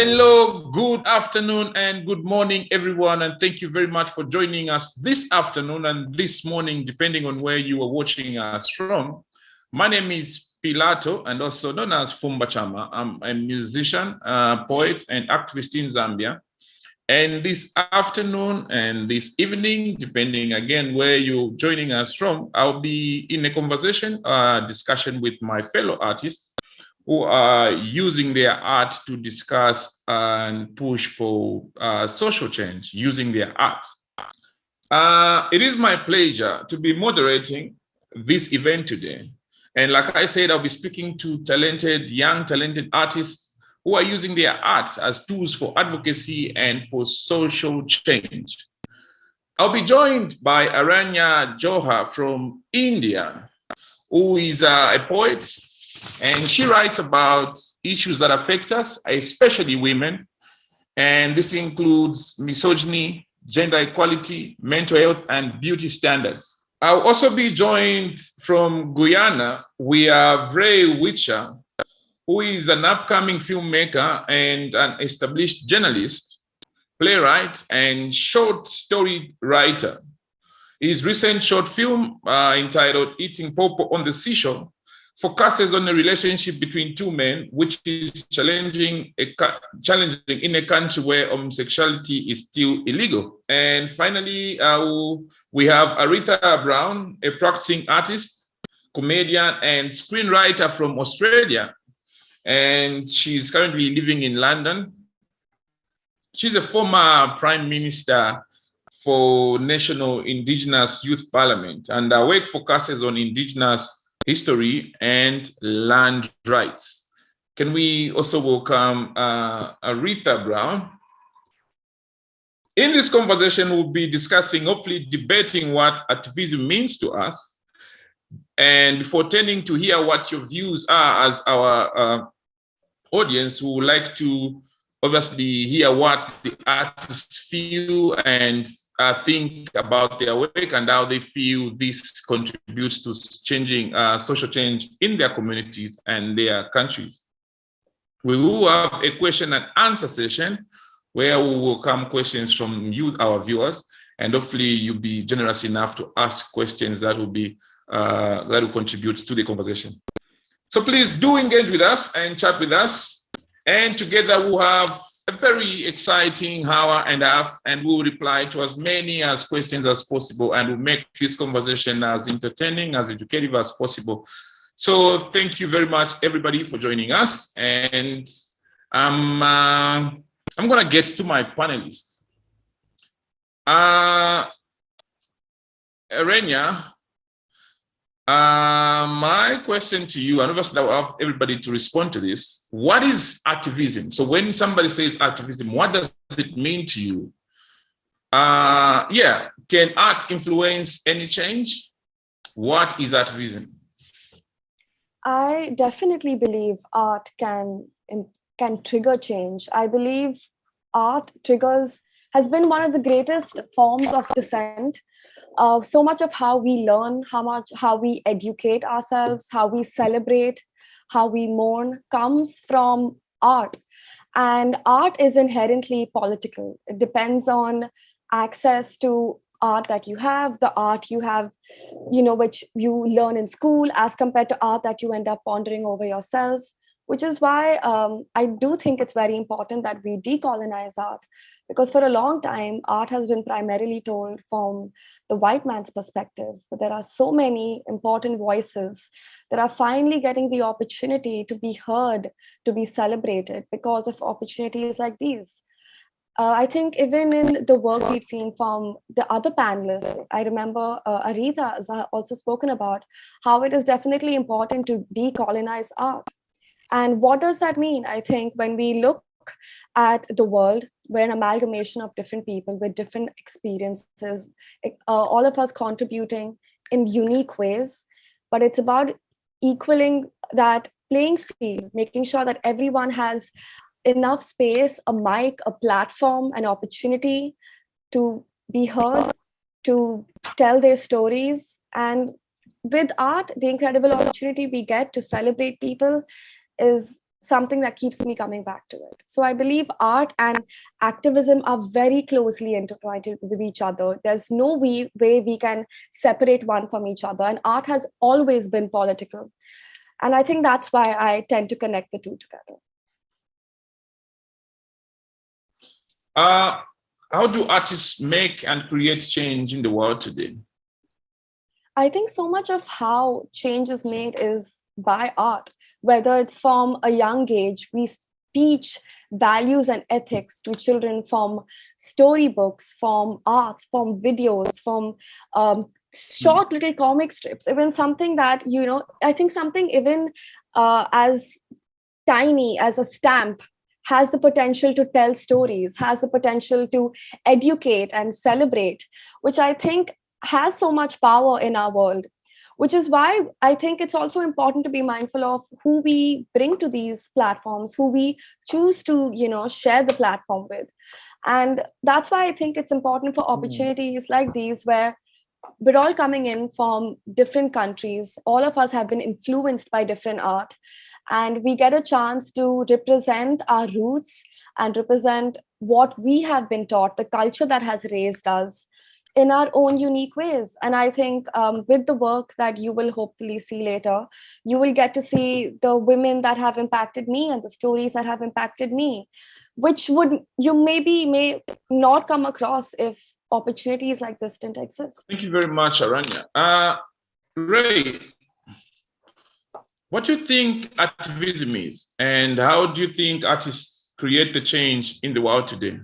Hello, good afternoon and good morning, everyone. And thank you very much for joining us this afternoon and this morning, depending on where you are watching us from. My name is Pilato, and also known as Fumba Chama. I'm a musician, poet, and activist in Zambia. And this afternoon and this evening, depending again where you're joining us from, I'll be in a conversation, discussion with my fellow artists who are using their art to discuss and push for social change using their art. It is my pleasure to be moderating this event today. And like I said, I'll be speaking to young talented artists who are using their arts as tools for advocacy and for social change. I'll be joined by Aranya Johar from India, who is a poet, and she writes about issues that affect us, especially women. And this includes misogyny, gender equality, mental health, and beauty standards. I'll also be joined from Guyana. We have Ray Witcher, who is an upcoming filmmaker and an established journalist, playwright, and short story writer. His recent short film entitled Eating Pawpaw on the Seashore focuses on a relationship between two men, which is challenging in a country where homosexuality is still illegal. And finally, we have Aretha Brown, a practicing artist, comedian, and screenwriter from Australia. And she's currently living in London. She's a former Prime Minister for National Indigenous Youth Parliament, and her work focuses on Indigenous history and land rights. Can we also welcome Aretha Brown? In this conversation, we'll be discussing, hopefully debating what activism means to us. And before turning to hear what your views are as our audience, we would like to obviously hear what the artists feel and think about their work and how they feel this contributes to changing social change in their communities and their countries. We will have a question and answer session where we will come questions from you, our viewers, and hopefully you'll be generous enough to ask questions that will contribute to the conversation. So please do engage with us and chat with us, and together we'll have a very exciting hour and a half, and we'll reply to as many questions as possible, and we'll make this conversation as entertaining, as educative as possible. So thank you very much, everybody, for joining us. And I'm gonna get to my panelists. Arenya, my question to you, and obviously I will have everybody to respond to this. What is activism? So when somebody says activism, what does it mean to you? Can art influence any change? What is activism? I definitely believe art can trigger change. I believe art has been one of the greatest forms of dissent. So much of how we learn, how we educate ourselves, how we celebrate, how we mourn comes from art. And art is inherently political. It depends on access to art that you have, the art you have, which you learn in school as compared to art that you end up pondering over yourself, which is why I do think it's very important that we decolonize art. Because for a long time, art has been primarily told from the white man's perspective, but there are so many important voices that are finally getting the opportunity to be heard, to be celebrated because of opportunities like these. I think even in the work we've seen from the other panelists, I remember Aretha has also spoken about how it is definitely important to decolonize art. And what does that mean? I think when we look at the world, we're an amalgamation of different people with different experiences, all of us contributing in unique ways, but it's about equaling that playing field, making sure that everyone has enough space, a mic, a platform, an opportunity to be heard, to tell their stories. And with art, the incredible opportunity we get to celebrate people is something that keeps me coming back to it. So I believe art and activism are very closely intertwined with each other. There's no way we can separate one from each other. And art has always been political. And I think that's why I tend to connect the two together. How do artists make and create change in the world today? I think so much of how change is made is by art, whether it's from a young age. We teach values and ethics to children from storybooks, from arts, from videos, from short little comic strips, even something that, I think something even as tiny as a stamp has the potential to tell stories, has the potential to educate and celebrate, which I think has so much power in our world, which is why I think it's also important to be mindful of who we bring to these platforms, who we choose to, share the platform with. And that's why I think it's important for opportunities like these, where we're all coming in from different countries. All of us have been influenced by different art, and we get a chance to represent our roots and represent what we have been taught, the culture that has raised us, in our own unique ways. And I think with the work that you will hopefully see later, you will get to see the women that have impacted me and the stories that have impacted me, which you may not come across if opportunities like this didn't exist. Thank you very much, Aranya. Ray, what do you think activism is, and how do you think artists create the change in the world today?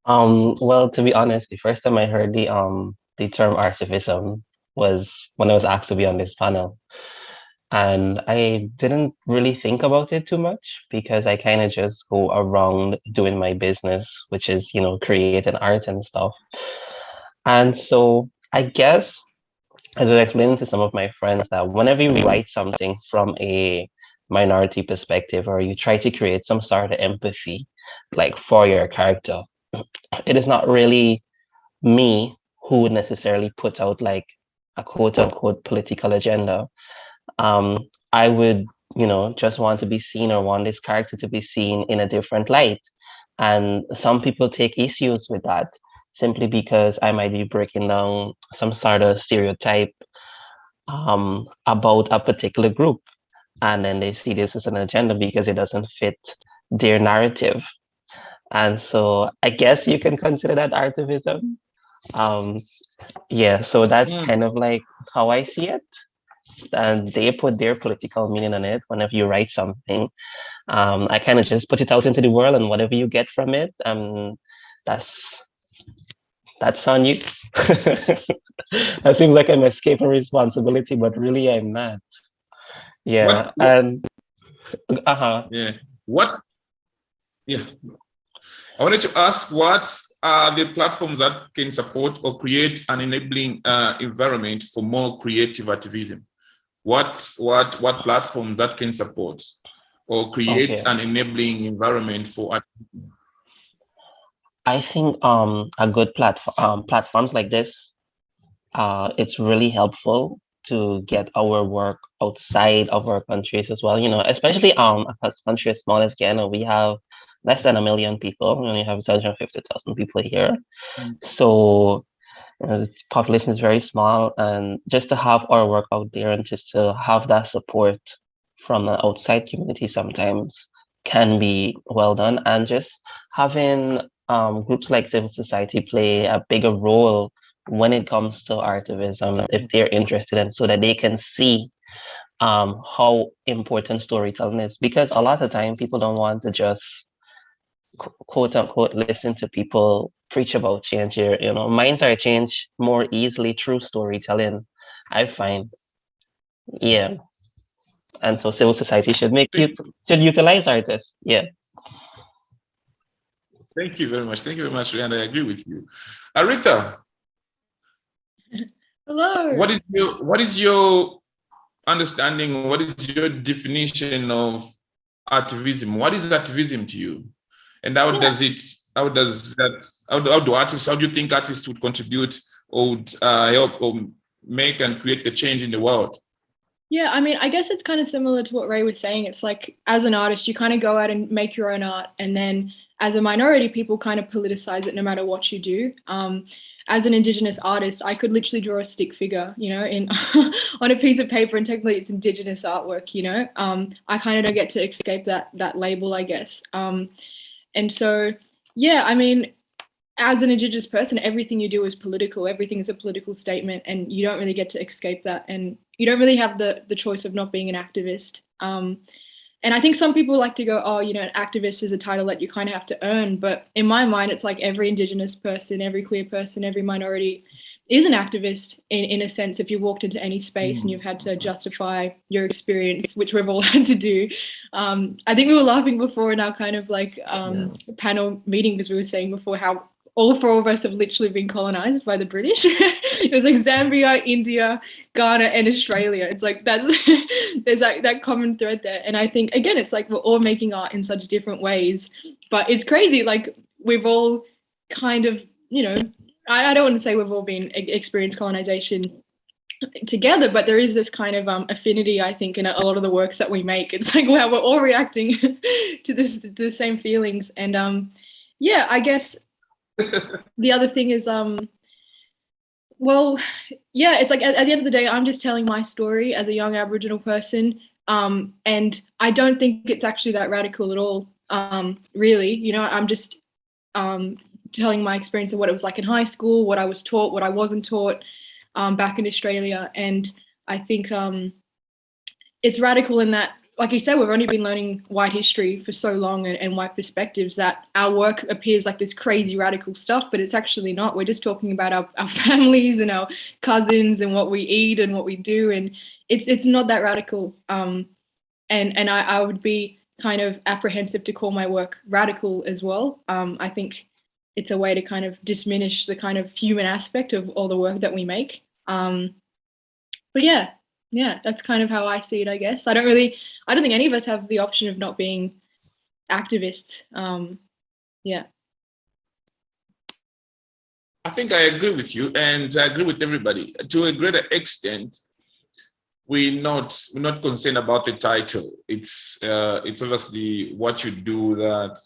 Well, to be honest, the first time I heard the term artivism was when I was asked to be on this panel. And I didn't really think about it too much because I kind of just go around doing my business, which is, creating art and stuff. And so I guess, as I was explaining to some of my friends, that whenever you write something from a minority perspective, or you try to create some sort of empathy, like for your character, it is not really me who would necessarily put out like a quote unquote political agenda. I would, just want to be seen, or want this character to be seen in a different light. And some people take issues with that simply because I might be breaking down some sort of stereotype about a particular group. And then they see this as an agenda because it doesn't fit their narrative. And so I guess you can consider that artivism. Yeah, so that's kind of like how I see it. And they put their political meaning on it. Whenever you write something, I kind of just put it out into the world, and whatever you get from it, that's on you. That seems like I'm escaping responsibility, but really I'm not. Yeah, and Yeah. Yeah. I wanted to ask, what are the platforms that can support or create an enabling environment for more creative activism? What platforms that can support or create an enabling environment for activism? I think a good platforms like this, it's really helpful to get our work outside of our countries as well. Especially a country as small as Ghana, we have less than 1 million people. We only have 750,000 people here. So the population is very small, and just to have our work out there and just to have that support from the outside community sometimes can be well done. And just having groups like civil society play a bigger role when it comes to artivism, if they're interested in, so that they can see how important storytelling is. Because a lot of time people don't want to just quote unquote listen to people preach about change here. Minds are changed more easily through storytelling, I find. Yeah. And so civil society should utilize artists. Yeah. Thank you very much. Thank you very much, and I agree with you. Arita. Hello. What is your understanding? What is your definition of activism? What is activism to you? And how do you think artists would contribute or would help or make and create the change in the world? Yeah, I mean, I guess it's kind of similar to what Ray was saying. It's like, as an artist, you kind of go out and make your own art. And then as a minority, people kind of politicize it no matter what you do. As an Indigenous artist, I could literally draw a stick figure, you know, in on a piece of paper, and technically it's Indigenous artwork, you know. I kind of don't get to escape that label, I guess. And so, yeah, I mean, as an Indigenous person, everything you do is political. Everything is a political statement, and you don't really get to escape that. And you don't really have the choice of not being an activist. And I think some people like to go, oh, you know, an activist is a title that you kind of have to earn. But in my mind, it's like every Indigenous person, every queer person, every minority is an activist in a sense. If you walked into any space and you've had to justify your experience, which we've all had to do. I think we were laughing before in our kind of like panel meeting, because we were saying before how all four of us have literally been colonized by the British. It was like Zambia, India, Ghana, and Australia. It's like there's like that common thread there. And I think, again, it's like we're all making art in such different ways. But it's crazy, like we've all kind of, you know, I don't want to say we've all been experienced colonization together, but there is this kind of affinity, I think, in a lot of the works that we make. It's like, wow, we're all reacting to the same feelings. And yeah, I guess the other thing is, well, yeah, it's like at the end of the day, I'm just telling my story as a young Aboriginal person. And I don't think it's actually that radical at all, really. You know, I'm just telling my experience of what it was like in high school, what I was taught, what I wasn't taught back in Australia. And I think it's radical in that, like you said, we've only been learning white history for so long and white perspectives that our work appears like this crazy radical stuff, but it's actually not. We're just talking about our families and our cousins and what we eat and what we do. And it's not that radical. And I would be kind of apprehensive to call my work radical as well. I think it's a way to kind of diminish the kind of human aspect of all the work that we make. But yeah, that's kind of how I see it, I guess. I don't think any of us have the option of not being activists. Yeah. I think I agree with you, and I agree with everybody. To a greater extent, we're not concerned about the title. It's obviously what you do that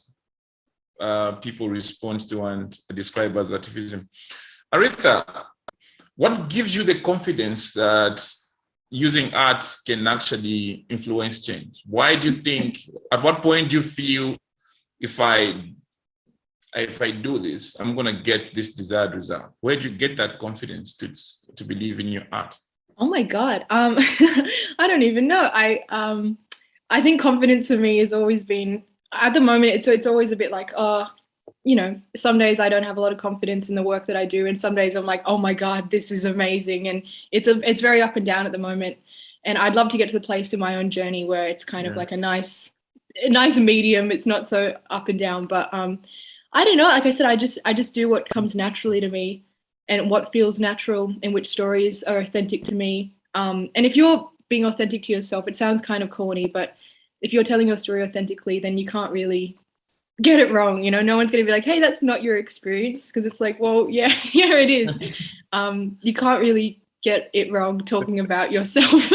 people respond to and describe as activism. Aretha, what gives you the confidence that using art can actually influence change? Why do you think, at what point do you feel, if I do this, I'm going to get this desired result? Where do you get that confidence to believe in your art? Oh my God. I don't even know. I think confidence for me has always been, at the moment, it's always a bit like, you know, some days I don't have a lot of confidence in the work that I do, and some days I'm like, oh my God, this is amazing. And it's very up and down at the moment. And I'd love to get to the place in my own journey where it's kind of like a nice medium. It's not so up and down, but I don't know. Like I said, I just do what comes naturally to me and what feels natural, and which stories are authentic to me. And if you're being authentic to yourself, it sounds kind of corny, but if you're telling your story authentically, then you can't really get it wrong. You know, no one's going to be like, hey, that's not your experience, because it's like, well, yeah, it is. You can't really get it wrong talking about yourself.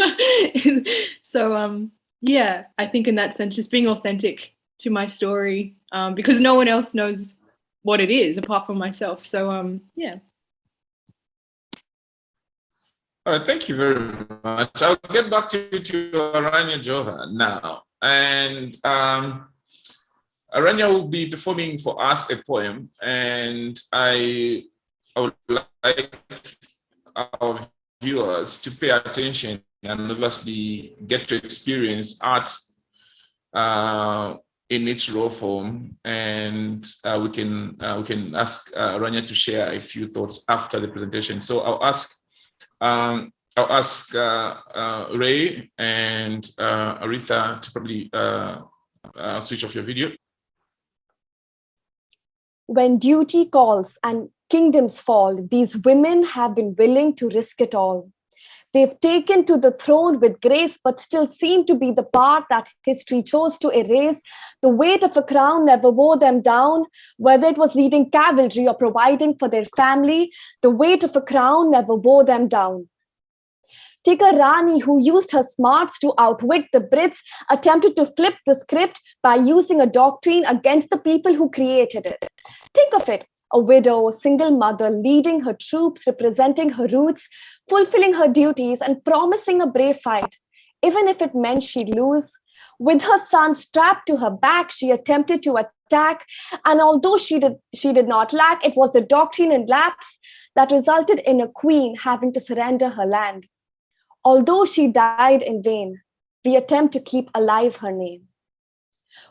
So yeah, I think in that sense, just being authentic to my story, because no one else knows what it is apart from myself. So yeah. All right, thank you very much. I'll get back to Aranya Johar now. And Aranya will be performing for us a poem, and I would like our viewers to pay attention and obviously get to experience art in its raw form. And we can ask Aranya to share a few thoughts after the presentation. So I'll ask Ray and Aretha to probably switch off your video. When duty calls and kingdoms fall, these women have been willing to risk it all. They've taken to the throne with grace, but still seem to be the part that history chose to erase. The weight of a crown never wore them down, whether it was leading cavalry or providing for their family. The weight of a crown never wore them down. Take a Rani who used her smarts to outwit the Brits, attempted to flip the script by using a doctrine against the people who created it. Think of it, a widow, a single mother leading her troops, representing her roots, fulfilling her duties and promising a brave fight, even if it meant she'd lose. With her son strapped to her back, she attempted to attack, and although she did not lack, it was the doctrine and lapse that resulted in a queen having to surrender her land. Although she died in vain, we attempt to keep alive her name.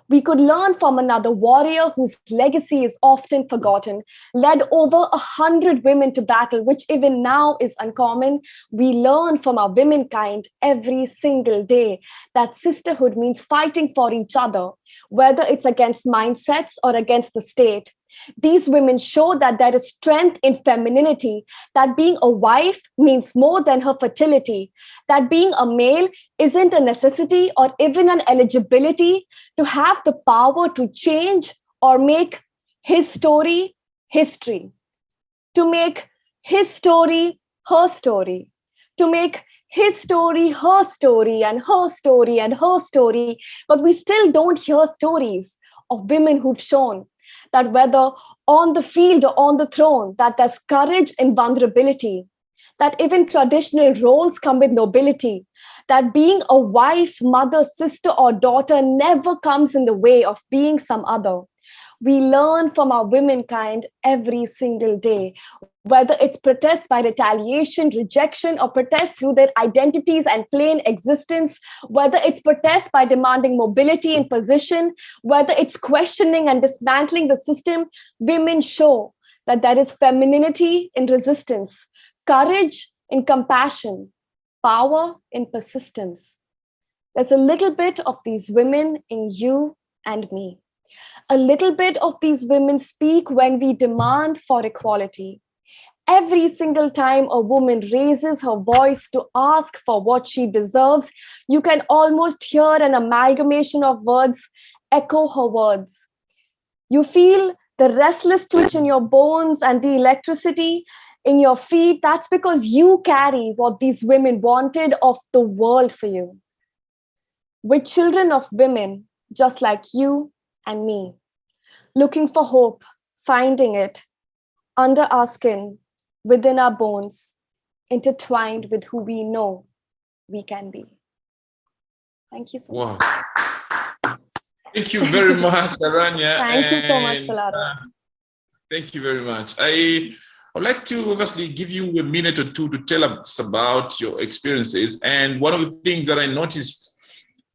We could learn from another warrior whose legacy is often forgotten, led over 100 women to battle, which even now is uncommon. We learn from our womenkind every single day that sisterhood means fighting for each other, whether it's against mindsets or against the state. These women show that there is strength in femininity, that being a wife means more than her fertility, that being a male isn't a necessity or even an eligibility, to have the power to change or make his story history, to make his story her story, to make his story her story and her story and her story. But we still don't hear stories of women who've shown that whether on the field or on the throne, that there's courage in vulnerability, that even traditional roles come with nobility, that being a wife, mother, sister, or daughter never comes in the way of being some other. We learn from our womenkind every single day, whether it's protest by retaliation, rejection, or protest through their identities and plain existence, whether it's protest by demanding mobility in position, whether it's questioning and dismantling the system, women show that there is femininity in resistance, courage in compassion, power in persistence. There's a little bit of these women in you and me. A little bit of these women speak when we demand for equality. Every single time a woman raises her voice to ask for what she deserves, you can almost hear an amalgamation of words echo her words. You feel the restless twitch in your bones and the electricity in your feet. That's because you carry what these women wanted of the world for you. With children of women just like you and me, looking for hope, finding it under our skin, within our bones, intertwined with who we know we can be. Thank you so much. Thank you very much, Aranya. Thank you so much, Pilata. Thank you very much. I would like to obviously give you a minute or two to tell us about your experiences. And one of the things that I noticed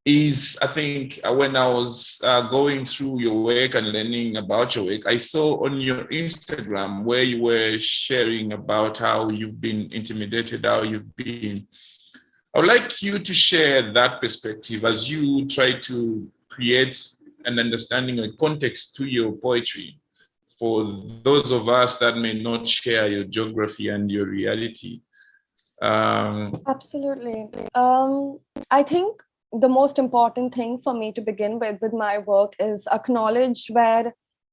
is, I think when I was going through your work and learning about your work, I saw on your Instagram where you were sharing about how you've been intimidated, how you've been. I would like you to share that perspective as you try to create an understanding or context to your poetry for those of us that may not share your geography and your reality. Absolutely. I think the most important thing for me to begin with my work is acknowledge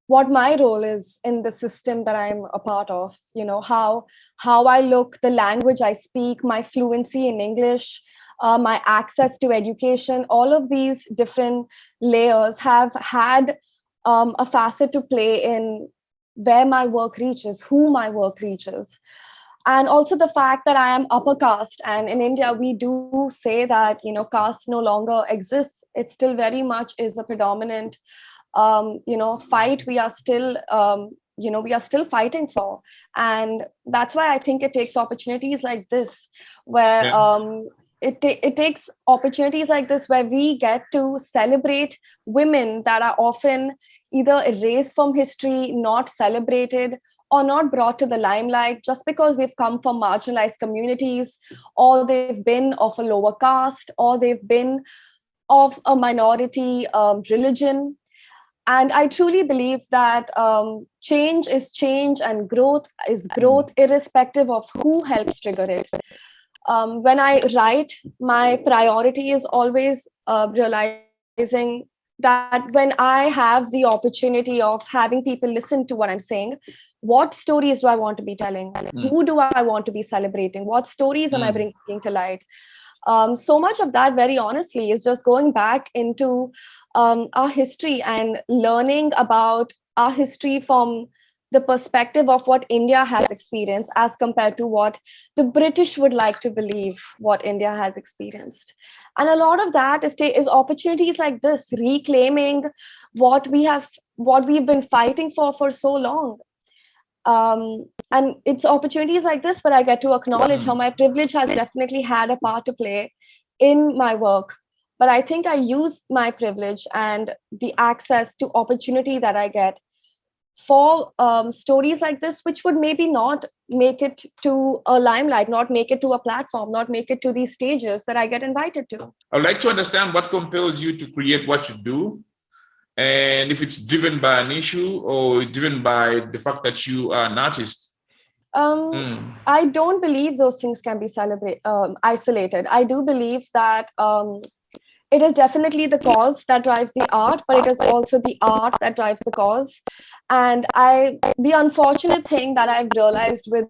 what my role is in the system that I'm a part of. You know, how I look, the language I speak, my fluency in English, my access to education, all of these different layers have had a facet to play in where my work reaches, who my work reaches. And also the fact that I am upper caste, and in India we do say that, you know, caste no longer exists. It still very much is a predominant, fight. We are still, we are still fighting for, and that's why I think it takes opportunities like this, where it takes opportunities like this where we get to celebrate women that are often either erased from history, not celebrated, or not brought to the limelight just because they've come from marginalized communities, or they've been of a lower caste, or they've been of a minority religion. And I truly believe that change is change and growth is growth, irrespective of who helps trigger it. When I write, my priority is always realizing that when I have the opportunity of having people listen to what I'm saying, what stories do I want to be telling? Who do I want to be celebrating? What stories am I bringing to light? So much of that, very honestly, is just going back into our history and learning about our history from the perspective of what India has experienced as compared to what the British would like to believe what India has experienced. And a lot of that is opportunities like this, reclaiming what we've been fighting for so long. And it's opportunities like this where I get to acknowledge how my privilege has definitely had a part to play in my work. But I think I use my privilege and the access to opportunity that I get for stories like this, which would maybe not make it to a limelight, not make it to a platform, not make it to these stages that I get invited to. I would like to understand what compels you to create what you do, and if it's driven by an issue or driven by the fact that you are an artist. I don't believe those things can be isolated. I do believe that it is definitely the cause that drives the art, but it is also the art that drives the cause. And the unfortunate thing that I've realized with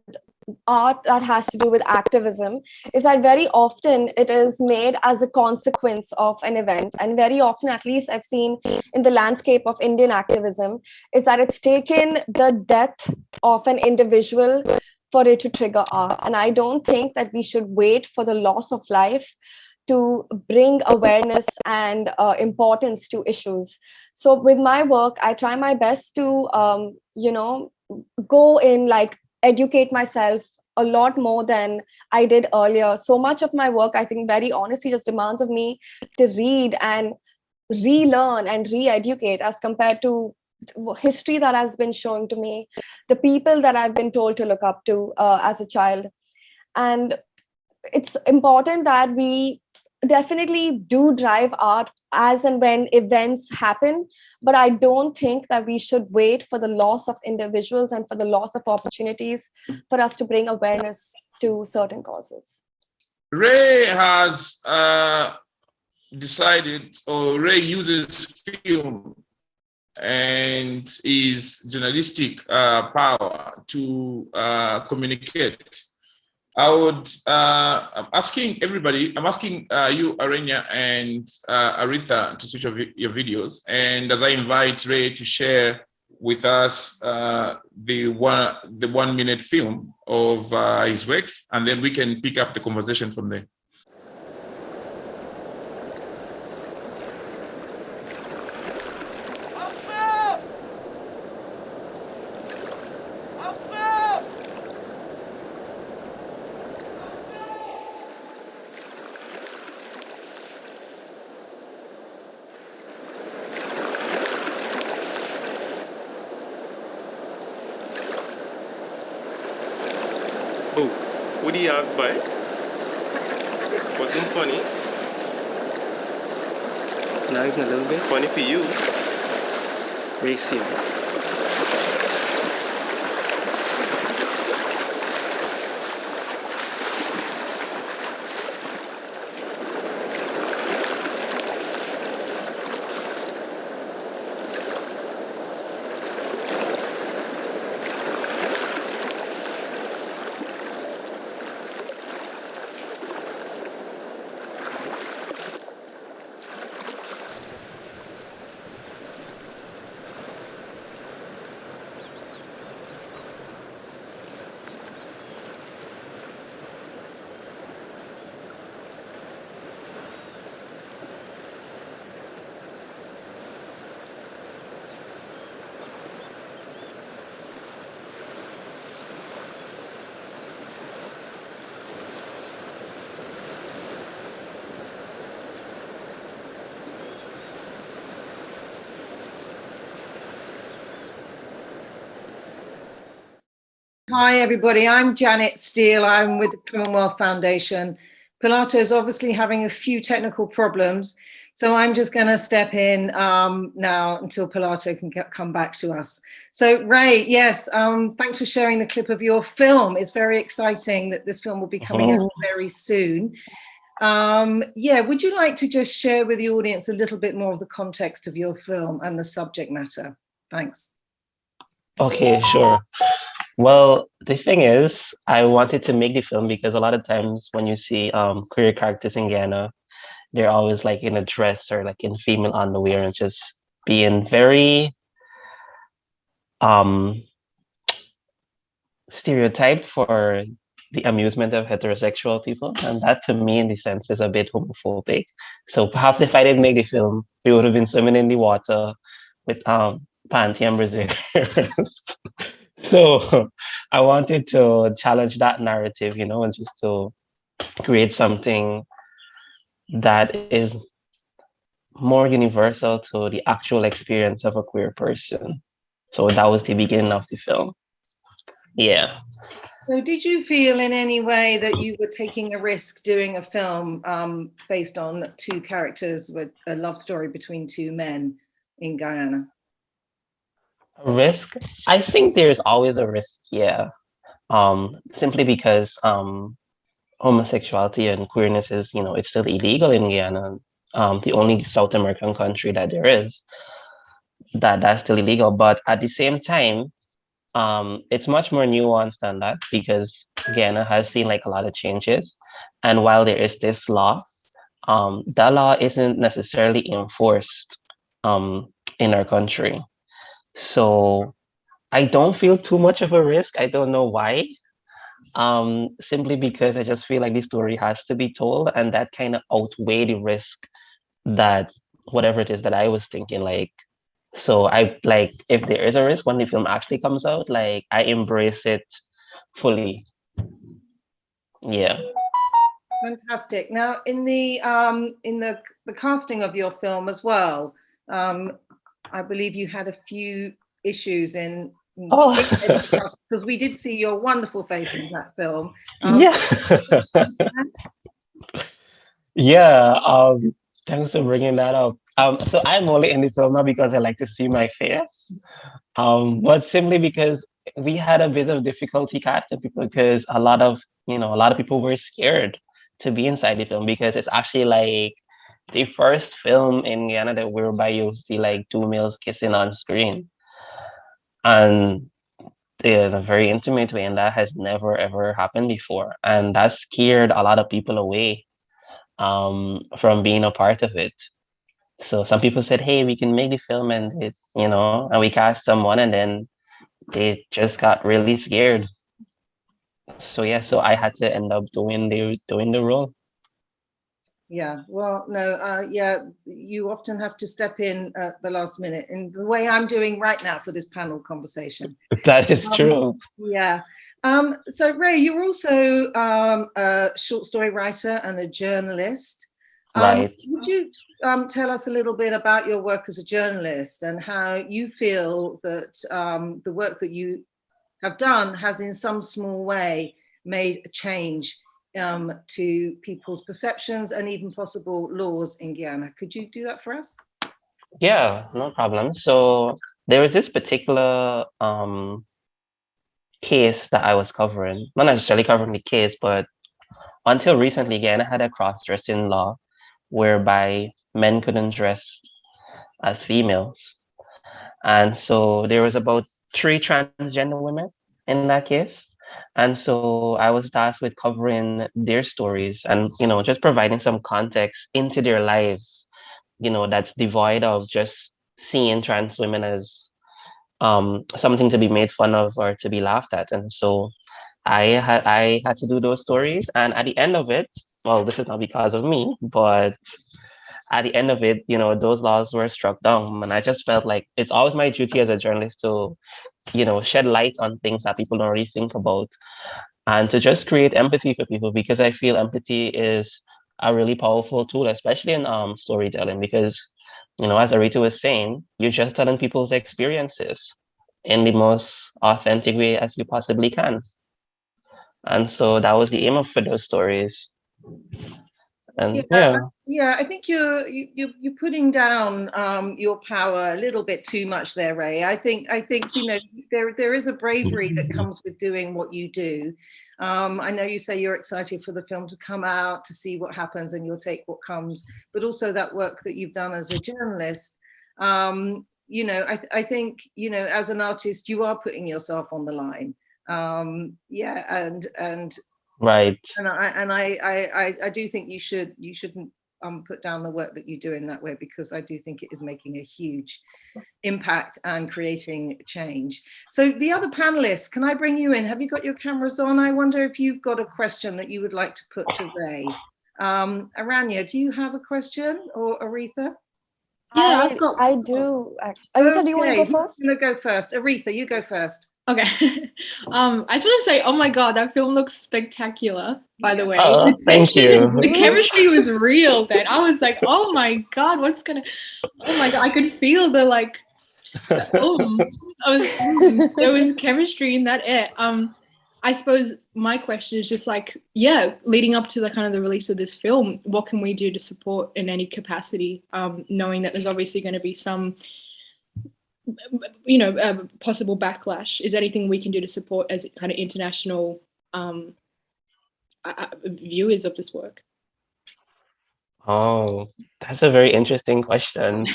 art that has to do with activism is that very often it is made as a consequence of an event. And very often, at least I've seen in the landscape of Indian activism, is that it's taken the death of an individual for it to trigger art. And I don't think that we should wait for the loss of life to bring awareness and importance to issues. So with my work, I try my best to, go in, like, educate myself a lot more than I did earlier. So much of my work, I think, very honestly, just demands of me to read and relearn and re-educate as compared to history that has been shown to me, the people that I've been told to look up to as a child. And it's important that we definitely do drive art as and when events happen, but I don't think that we should wait for the loss of individuals and for the loss of opportunities for us to bring awareness to certain causes. Ray has decided, or Ray uses film and his journalistic power to communicate. I'm asking everybody, I'm asking you, Arenya and Aritha, to switch off your videos. And as I invite Ray to share with us the 1 minute film of his work, and then we can pick up the conversation from there. Oh, what he asked by? Wasn't funny? Not even a little bit? Funny for you. Racial. Hi, everybody. I'm Janet Steele. I'm with the Commonwealth Foundation. Pilato is obviously having a few technical problems, so I'm just going to step in now until Pilato can come back to us. So, Ray, yes, thanks for sharing the clip of your film. It's very exciting that this film will be coming out very soon. Yeah, would you like to just share with the audience a little bit more of the context of your film and the subject matter? Thanks. Okay, sure. Well, the thing is, I wanted to make the film because a lot of times when you see queer characters in Guyana, they're always like in a dress or like in female underwear and just being very um stereotyped for the amusement of heterosexual people. And that to me, in the sense, is a bit homophobic. So perhaps if I didn't make the film, we would have been swimming in the water with panty and braziers. So I wanted to challenge that narrative, you know, and just to create something that is more universal to the actual experience of a queer person. So that was the beginning of the film. Yeah. So did you feel in any way that you were taking a risk doing a film based on two characters with a love story between two men in Guyana? A risk? I think there's always a risk, yeah. Simply because homosexuality and queerness is, you know, it's still illegal in Guyana. The only South American country that there is that's still illegal. But at the same time, it's much more nuanced than that because Guyana has seen like a lot of changes. And while there is this law, that law isn't necessarily enforced in our country. So I don't feel too much of a risk. I don't know why. Simply because I just feel like the story has to be told, and that kind of outweigh the risk that whatever it is that I was thinking, like, so I like if there is a risk when the film actually comes out, like I embrace it fully. Yeah. Fantastic. Now, in the casting of your film as well, I believe you had a few issues in because we did see your wonderful face in that film. Yeah. Yeah. Thanks for bringing that up. So I'm only in the film now because I like to see my face. But simply because we had a bit of difficulty casting people because a lot of people were scared to be inside the film because it's actually like the first film in Guyana that whereby you see like two males kissing on screen. And in a very intimate way, and that has never ever happened before. And that scared a lot of people away from being a part of it. So some people said, "Hey, we can make the film," and and we cast someone, and then they just got really scared. So yeah, so I had to end up doing the role. Yeah, well, no, yeah, you often have to step in at the last minute in the way I'm doing right now for this panel conversation. That is true. Yeah. So Ray, you're also a short story writer and a journalist. Right. Would you tell us a little bit about your work as a journalist and how you feel that the work that you have done has in some small way made a change to people's perceptions and even possible laws in Guyana? Could you do that for us? Yeah, no problem. So there was this particular case that I was covering, not necessarily covering the case, but until recently, Guyana had a cross-dressing law whereby men couldn't dress as females. And so there was about 3 transgender women in that case. And so I was tasked with covering their stories and, just providing some context into their lives, that's devoid of just seeing trans women as something to be made fun of or to be laughed at. And so I had to do those stories. And at the end of it, well, this is not because of me, but at the end of it, those laws were struck down. And I just felt like it's always my duty as a journalist to, shed light on things that people don't really think about and to just create empathy for people, because I feel empathy is a really powerful tool, especially in storytelling, because, as Arita was saying, you're just telling people's experiences in the most authentic way as you possibly can. And so that was the aim of for those stories. And I think you're putting down your power a little bit too much there, Ray. I think there is a bravery that comes with doing what you do. I know you say you're excited for the film to come out, to see what happens, and you'll take what comes, but also that work that you've done as a journalist. I think, as an artist, you are putting yourself on the line. Right. And I do think you shouldn't put down the work that you do in that way, because I do think it is making a huge impact and creating change. So the other panelists, can I bring you in? Have you got your cameras on? I wonder if you've got a question that you would like to put to Ray. Aranya, do you have a question, or Aretha? Yeah, I do actually. Aretha, do you want to go first? I'm gonna go first. Aretha, you go first. Okay. I just want to say, oh my God, that film looks spectacular, by the way. Oh, thank you. The chemistry was real then. I was like, oh my God, oh my God, I could feel there was chemistry in that air. I suppose my question is just like, leading up to the kind of the release of this film, what can we do to support in any capacity, knowing that there's obviously going to be some possible backlash? Is there anything we can do to support as kind of international viewers of this work? Oh, that's a very interesting question.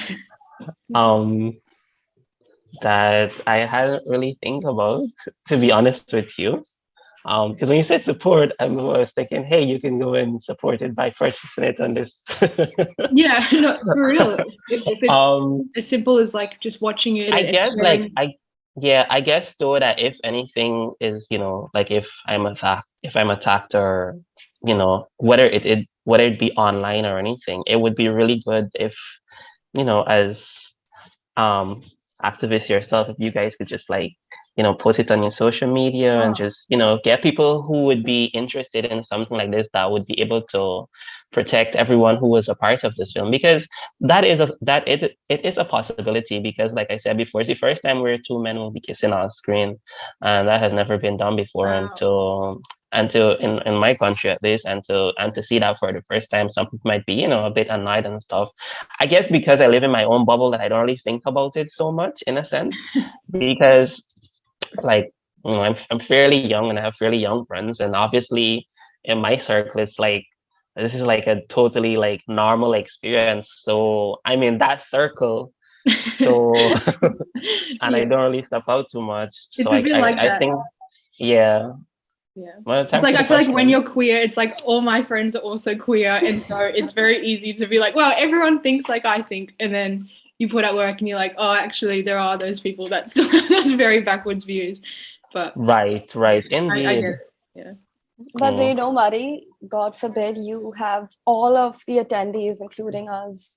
That I hadn't really think about, to be honest with you. Because when you said support, I was thinking, hey, you can go and support it by purchasing it on this. Yeah, no, for real. If it's as simple as like just watching it. I guess I guess though that if anything is, like if I'm attacked or, whether it be online or anything, it would be really good if, as activists yourself, if you guys could just like, post it on your social media and just, get people who would be interested in something like this, that would be able to protect everyone who was a part of this film, because it is a possibility, because like I said before, it's the first time where two men will be kissing on screen, and that has never been done before. Wow. until in my country at least, and to see that for the first time, some people might be a bit annoyed and stuff. I guess because I live in my own bubble, that I don't really think about it so much, in a sense, because like I'm fairly young and I have fairly young friends, and obviously in my circle it's like this is like a totally like normal experience, so I'm in that circle, so and I don't really step out too much, so I think well, it's like I feel like when you're queer, it's like all my friends are also queer, and so it's very easy to be like, well, everyone thinks like I think, and then you put out work and you're like, oh, actually there are those people that still have those very backwards views. But right, indeed. I get it. Yeah. But Ray, don't worry, God forbid you have all of the attendees, including us,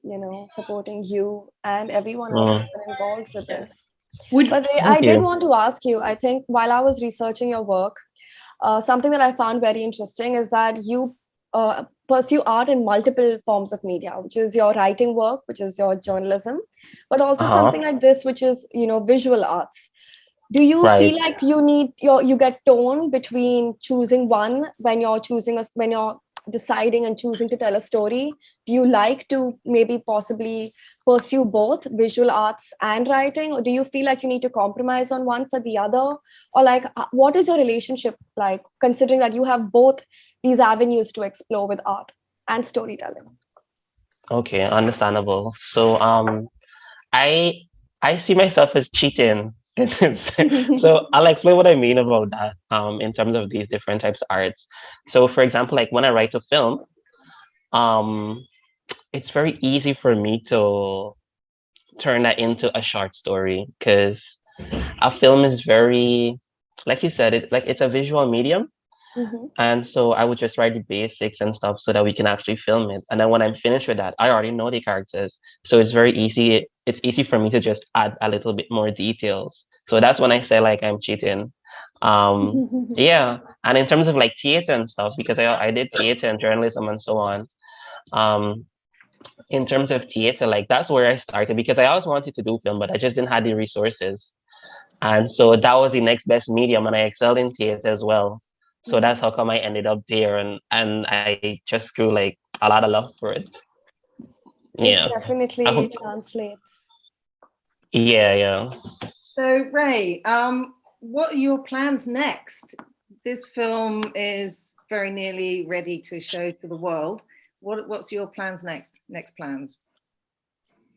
supporting you, and everyone else has been involved with this. But Ray, I did want to ask you, I think while I was researching your work, something that I found very interesting is that you pursue art in multiple forms of media, which is your writing work, which is your journalism, but also something like this, which is, visual arts. Do you feel like you get torn between choosing one when you're deciding and choosing to tell a story? Do you like to maybe possibly pursue both visual arts and writing, or do you feel like you need to compromise on one for the other? Or like, what is your relationship like, considering that you have both these avenues to explore with art and storytelling? Okay, understandable. So I see myself as cheating. So I'll explain what I mean about that in terms of these different types of arts. So for example, like when I write a film, it's very easy for me to turn that into a short story, because a film is very, like you said, it's a visual medium. And so I would just write the basics and stuff so that we can actually film it. And then when I'm finished with that, I already know the characters. So it's very easy. It's easy for me to just add a little bit more details. So that's when I say like I'm cheating. Yeah. And in terms of like theater and stuff, because I did theater and journalism and so on. In terms of theater, like that's where I started, because I always wanted to do film, but I just didn't have the resources. And so that was the next best medium, and I excelled in theater as well. So that's how come I ended up there, and I just grew like a lot of love for it. Yeah. It definitely translates. Yeah. So Ray, what are your plans next? This film is very nearly ready to show to the world. What's your plans next? Next plans?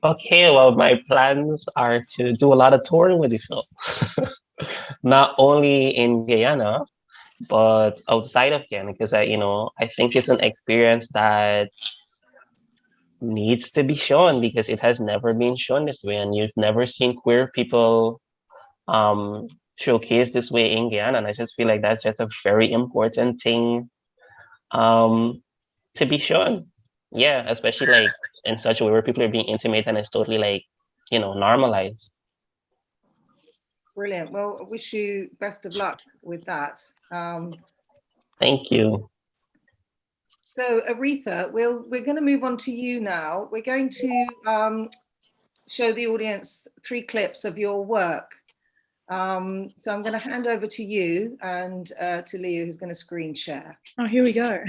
Okay, well, my plans are to do a lot of touring with the film. Not only in Guyana, but outside of Guyana, because I think it's an experience that needs to be shown because it has never been shown this way, and you've never seen queer people showcased this way in Guyana. And I just feel like that's just a very important thing to be shown. Yeah, especially like in such a way where people are being intimate and it's totally like, normalized. Brilliant. Well, I wish you best of luck with that. Thank you. So Aretha, we're going to move on to you now. We're going to show the audience 3 clips of your work. So I'm going to hand over to you and to Leo, who's going to screen share. Oh, here we go.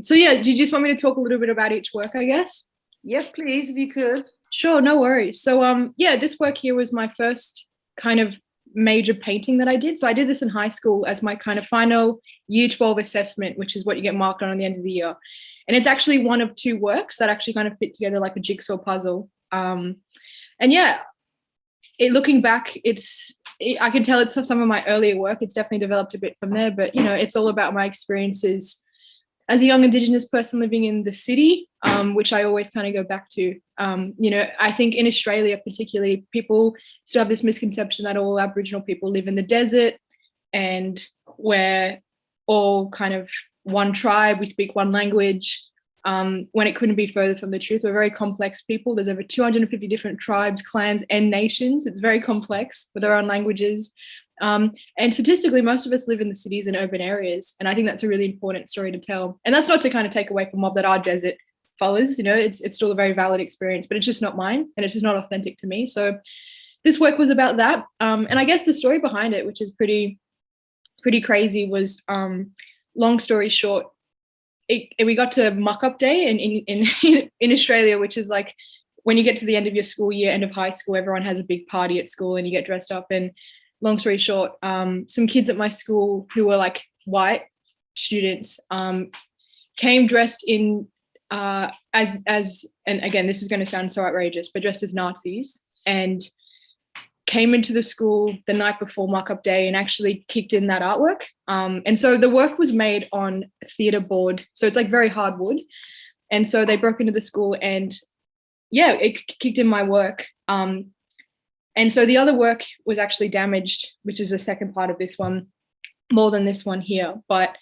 So yeah, do you just want me to talk a little bit about each work, I guess? Yes, please, if you could. Sure, no worries. So yeah, this work here was my first kind of major painting that I did. So I did this in high school as my kind of final year 12 assessment, which is what you get marked on the end of the year. And it's actually one of 2 works that actually kind of fit together like a jigsaw puzzle. And yeah, looking back, I can tell it's some of my earlier work. It's definitely developed a bit from there, but it's all about my experiences as a young Indigenous person living in the city, which I always kind of go back to. I think in Australia particularly, people still have this misconception that all Aboriginal people live in the desert and we're all kind of one tribe, we speak one language, when it couldn't be further from the truth. We're very complex people. There's over 250 different tribes, clans, and nations. It's very complex with our own languages. And statistically, most of us live in the cities and urban areas. And I think that's a really important story to tell. And that's not to kind of take away from mob that are desert fellas, it's still a very valid experience, but it's just not mine and it's just not authentic to me. So this work was about that. And I guess the story behind it, which is pretty crazy, was long story short, we got to muck-up day in Australia, which is like when you get to the end of your school year, end of high school, everyone has a big party at school and you get dressed up. And long story short, some kids at my school who were like white students came dressed in as and again, this is going to sound so outrageous, but dressed as Nazis, and came into the school the night before mock-up day and actually kicked in that artwork. And so the work was made on theatre board, so it's like very hard wood. And so they broke into the school and yeah, it kicked in my work. And so the other work was actually damaged, which is the second part of this one, more than this one here. But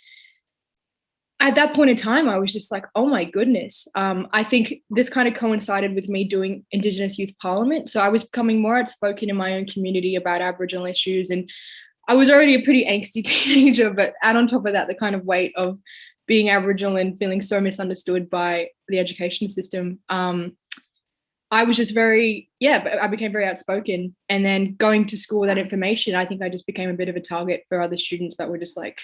at that point in time, I was just like, oh my goodness. I think this kind of coincided with me doing Indigenous Youth Parliament. So I was becoming more outspoken in my own community about Aboriginal issues. And I was already a pretty angsty teenager, but add on top of that, the kind of weight of being Aboriginal and feeling so misunderstood by the education system. I was just I became very outspoken. And then going to school with that information, I think I just became a bit of a target for other students that were just like,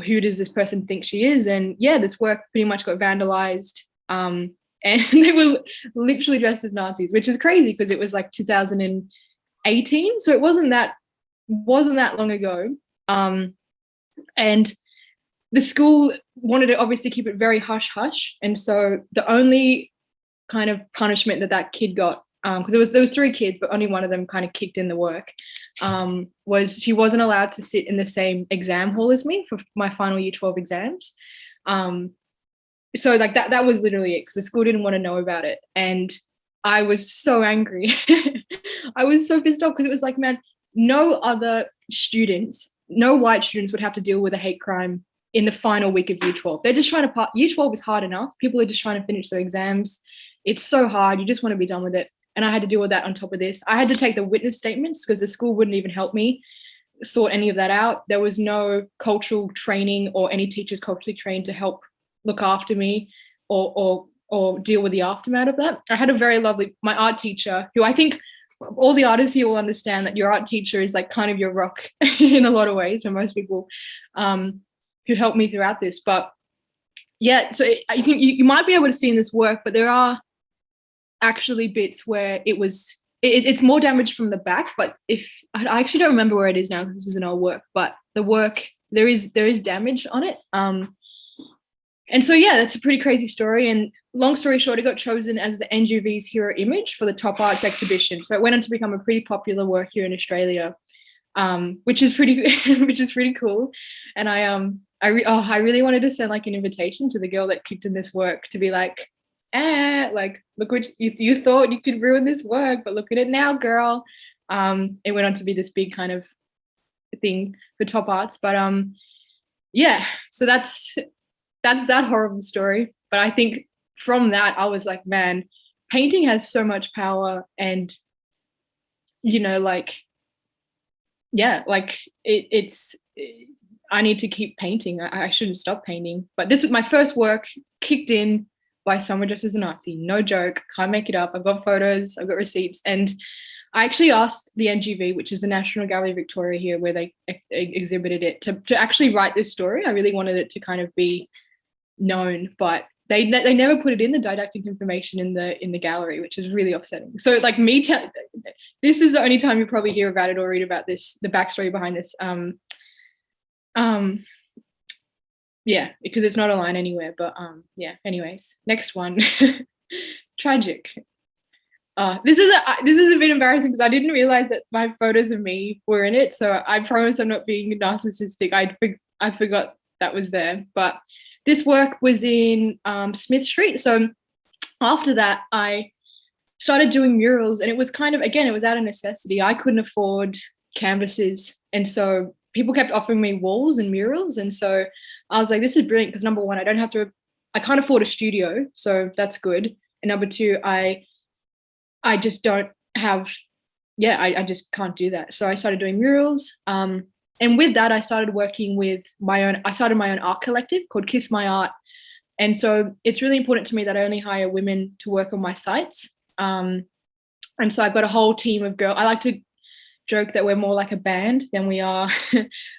who does this person think she is? And yeah, this work pretty much got vandalized. And they were literally dressed as Nazis, which is crazy because it was like 2018. So it wasn't that long ago. And the school wanted to obviously keep it very hush hush. And so the only kind of punishment that kid got, because there was 3 kids, but only one of them kind of kicked in the work, was she wasn't allowed to sit in the same exam hall as me for my final year 12 exams. So like that was literally it, because the school didn't want to know about it. And I was so angry. I was so pissed off because it was like, man, no other students, no white students would have to deal with a hate crime in the final week of year 12. They're just trying to year 12 is hard enough. People are just trying to finish their exams. It's so hard. You just want to be done with it. And I had to deal with that on top of this. I had to take the witness statements because the school wouldn't even help me sort any of that out. There was no cultural training or any teachers culturally trained to help look after me or deal with the aftermath of that. I had a very lovely, my art teacher, who I think all the artists here will understand that your art teacher is like kind of your rock in a lot of ways for most people who helped me throughout this. But yeah, so you might be able to see in this work, but there are actually bits where it's more damage from the back. But if I actually don't remember where it is now because this is an old work, but the work there is damage on it. And so yeah, that's a pretty crazy story. And long story short, it got chosen as the NGV's hero image for the Top Arts exhibition. So it went on to become a pretty popular work here in Australia, which is pretty cool. And I really wanted to send like an invitation to the girl that kicked in this work to be like, like look what you thought you could ruin this work, but look at it now, girl. It went on to be this big kind of thing for Top Arts, but yeah, so that's that horrible story. But I think from that I was like, man, painting has so much power, and like I need to keep painting. I shouldn't stop painting. But this was my first work kicked in by someone dressed as a Nazi. No joke, can't make it up. I've got photos, I've got receipts. And I actually asked the NGV, which is the National Gallery of Victoria here, where they exhibited it, to actually write this story. I really wanted it to kind of be known, but they never put it in the didactic information in the gallery, which is really upsetting. So like this is the only time you probably hear about it or read about this, the backstory behind this. Yeah, because it's not online anywhere, but yeah, anyways, next one. Tragic. This is a bit embarrassing because I didn't realize that my photos of me were in it, so I promise I'm not being narcissistic. I forgot that was there. But this work was in Smith Street. So after that, I started doing murals, and it was kind of, again, it was out of necessity. I couldn't afford canvases, and so people kept offering me walls and murals. And so I was like, this is brilliant because number one, I can't afford a studio, so that's good. And number two, I just don't have, I just can't do that. So I started doing murals. And with that, I started working with I started my own art collective called Kiss My Art. And so it's really important to me that I only hire women to work on my sites. And so I've got a whole team of girls. I like to joke that we're more like a band than we are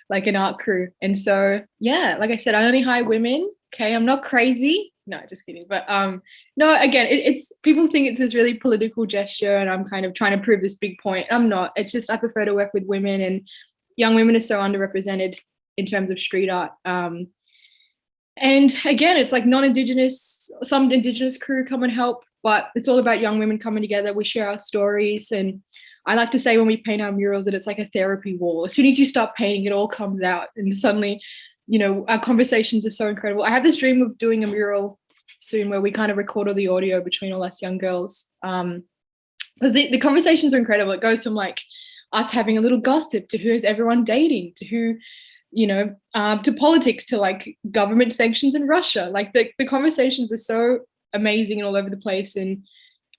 like an art crew. And so, yeah, like I said, I only hire women. Okay, I'm not crazy. No, just kidding. But no, again, it's people think it's this really political gesture, and I'm kind of trying to prove this big point. I'm not. It's just I prefer to work with women, and young women are so underrepresented in terms of street art. And again, it's like non-Indigenous, some Indigenous crew come and help, but it's all about young women coming together. We share our stories, and I like to say when we paint our murals that it's like a therapy wall. As soon as you start painting, it all comes out, and suddenly, our conversations are so incredible. I have this dream of doing a mural soon where we kind of record all the audio between all us young girls, because the conversations are incredible. It goes from like us having a little gossip to who's everyone dating, to who, to politics, to like government sanctions in Russia. Like the conversations are so amazing and all over the place. And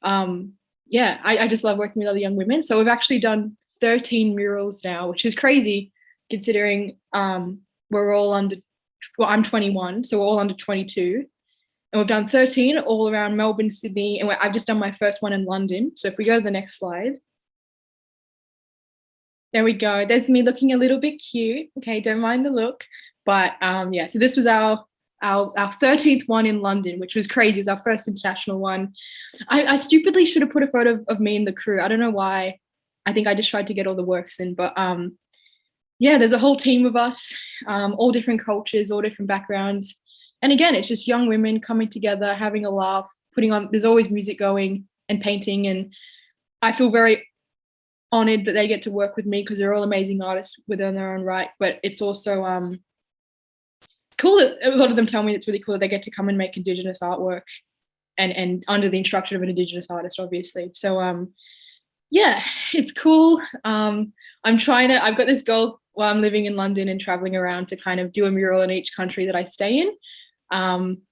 I just love working with other young women. So we've actually done 13 murals now, which is crazy considering we're all I'm 21, so we're all under 22. And we've done 13 all around Melbourne, Sydney, and I've just done my first one in London. So if we go to the next slide. There we go. There's me looking a little bit cute. Okay, don't mind the look. But yeah, so this was our 13th one in London, which was crazy. It's our first international one. I stupidly should have put a photo of me in the crew. I don't know why. I think I just tried to get all the works in. But yeah, there's a whole team of us, all different cultures, all different backgrounds. And again, it's just young women coming together, having a laugh, there's always music going and painting. And I feel very honored that they get to work with me because they're all amazing artists within their own right. But it's also cool that a lot of them tell me it's really cool that they get to come and make Indigenous artwork and under the instruction of an Indigenous artist, obviously. So yeah, it's cool. I've got this goal while I'm living in London and traveling around to kind of do a mural in each country that I stay in.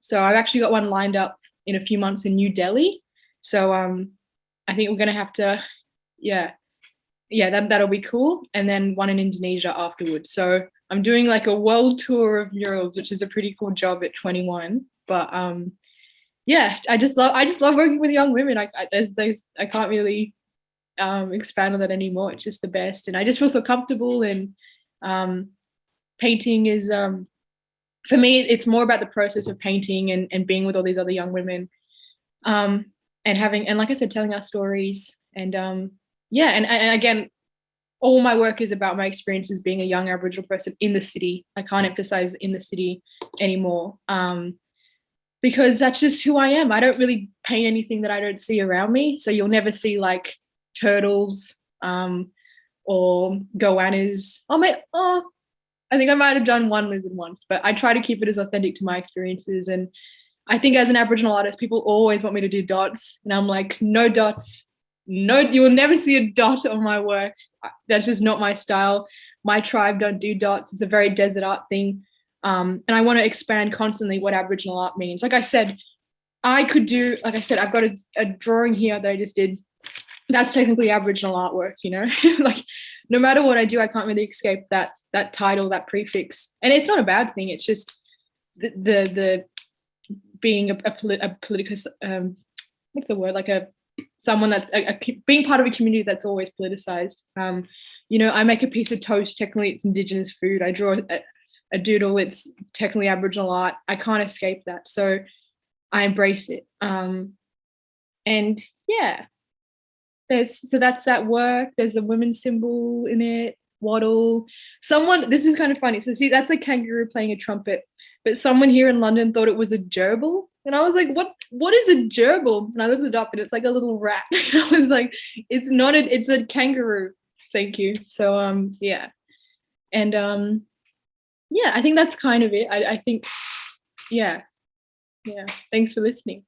So I've actually got one lined up in a few months in New Delhi. So I think we're going to have to, that'll be cool. And then one in Indonesia afterwards. So I'm doing like a world tour of murals, which is a pretty cool job at 21. But yeah, I just love working with young women. I expand on that anymore. It's just the best, and I just feel so comfortable. And painting is for me, it's more about the process of painting and being with all these other young women, and having, and like I said, telling our stories. And yeah, and again, all my work is about my experiences being a young Aboriginal person in the city. I can't emphasize in the city anymore, because that's just who I am. I don't really paint anything that I don't see around me. So you'll never see like turtles or goannas. I think I might have done one lizard once, but I try to keep it as authentic to my experiences. And I think as an Aboriginal artist, people always want me to do dots. And I'm like, no dots. No, you will never see a dot on my work. That's just not my style. My tribe don't do dots. It's a very desert art thing. And I want to expand constantly what Aboriginal art means. Like I said, I've got a drawing here that I just did. That's technically Aboriginal artwork, you know. Like, no matter what I do, I can't really escape that title, that prefix. And it's not a bad thing. It's just the being a political, what's the word? Like someone that's being part of a community that's always politicized. You know, I make a piece of toast. Technically, it's Indigenous food. I draw a doodle. It's technically Aboriginal art. I can't escape that. So I embrace it. And yeah. So that's that work. There's a women's symbol in it, wattle. This is kind of funny. So see, that's a kangaroo playing a trumpet, but someone here in London thought it was a gerbil. And I was like, what is a gerbil? And I looked it up and it's like a little rat. And I was like, it's not, it's a kangaroo. Thank you. So, yeah. And yeah, I think that's kind of it. I think, yeah. Thanks for listening.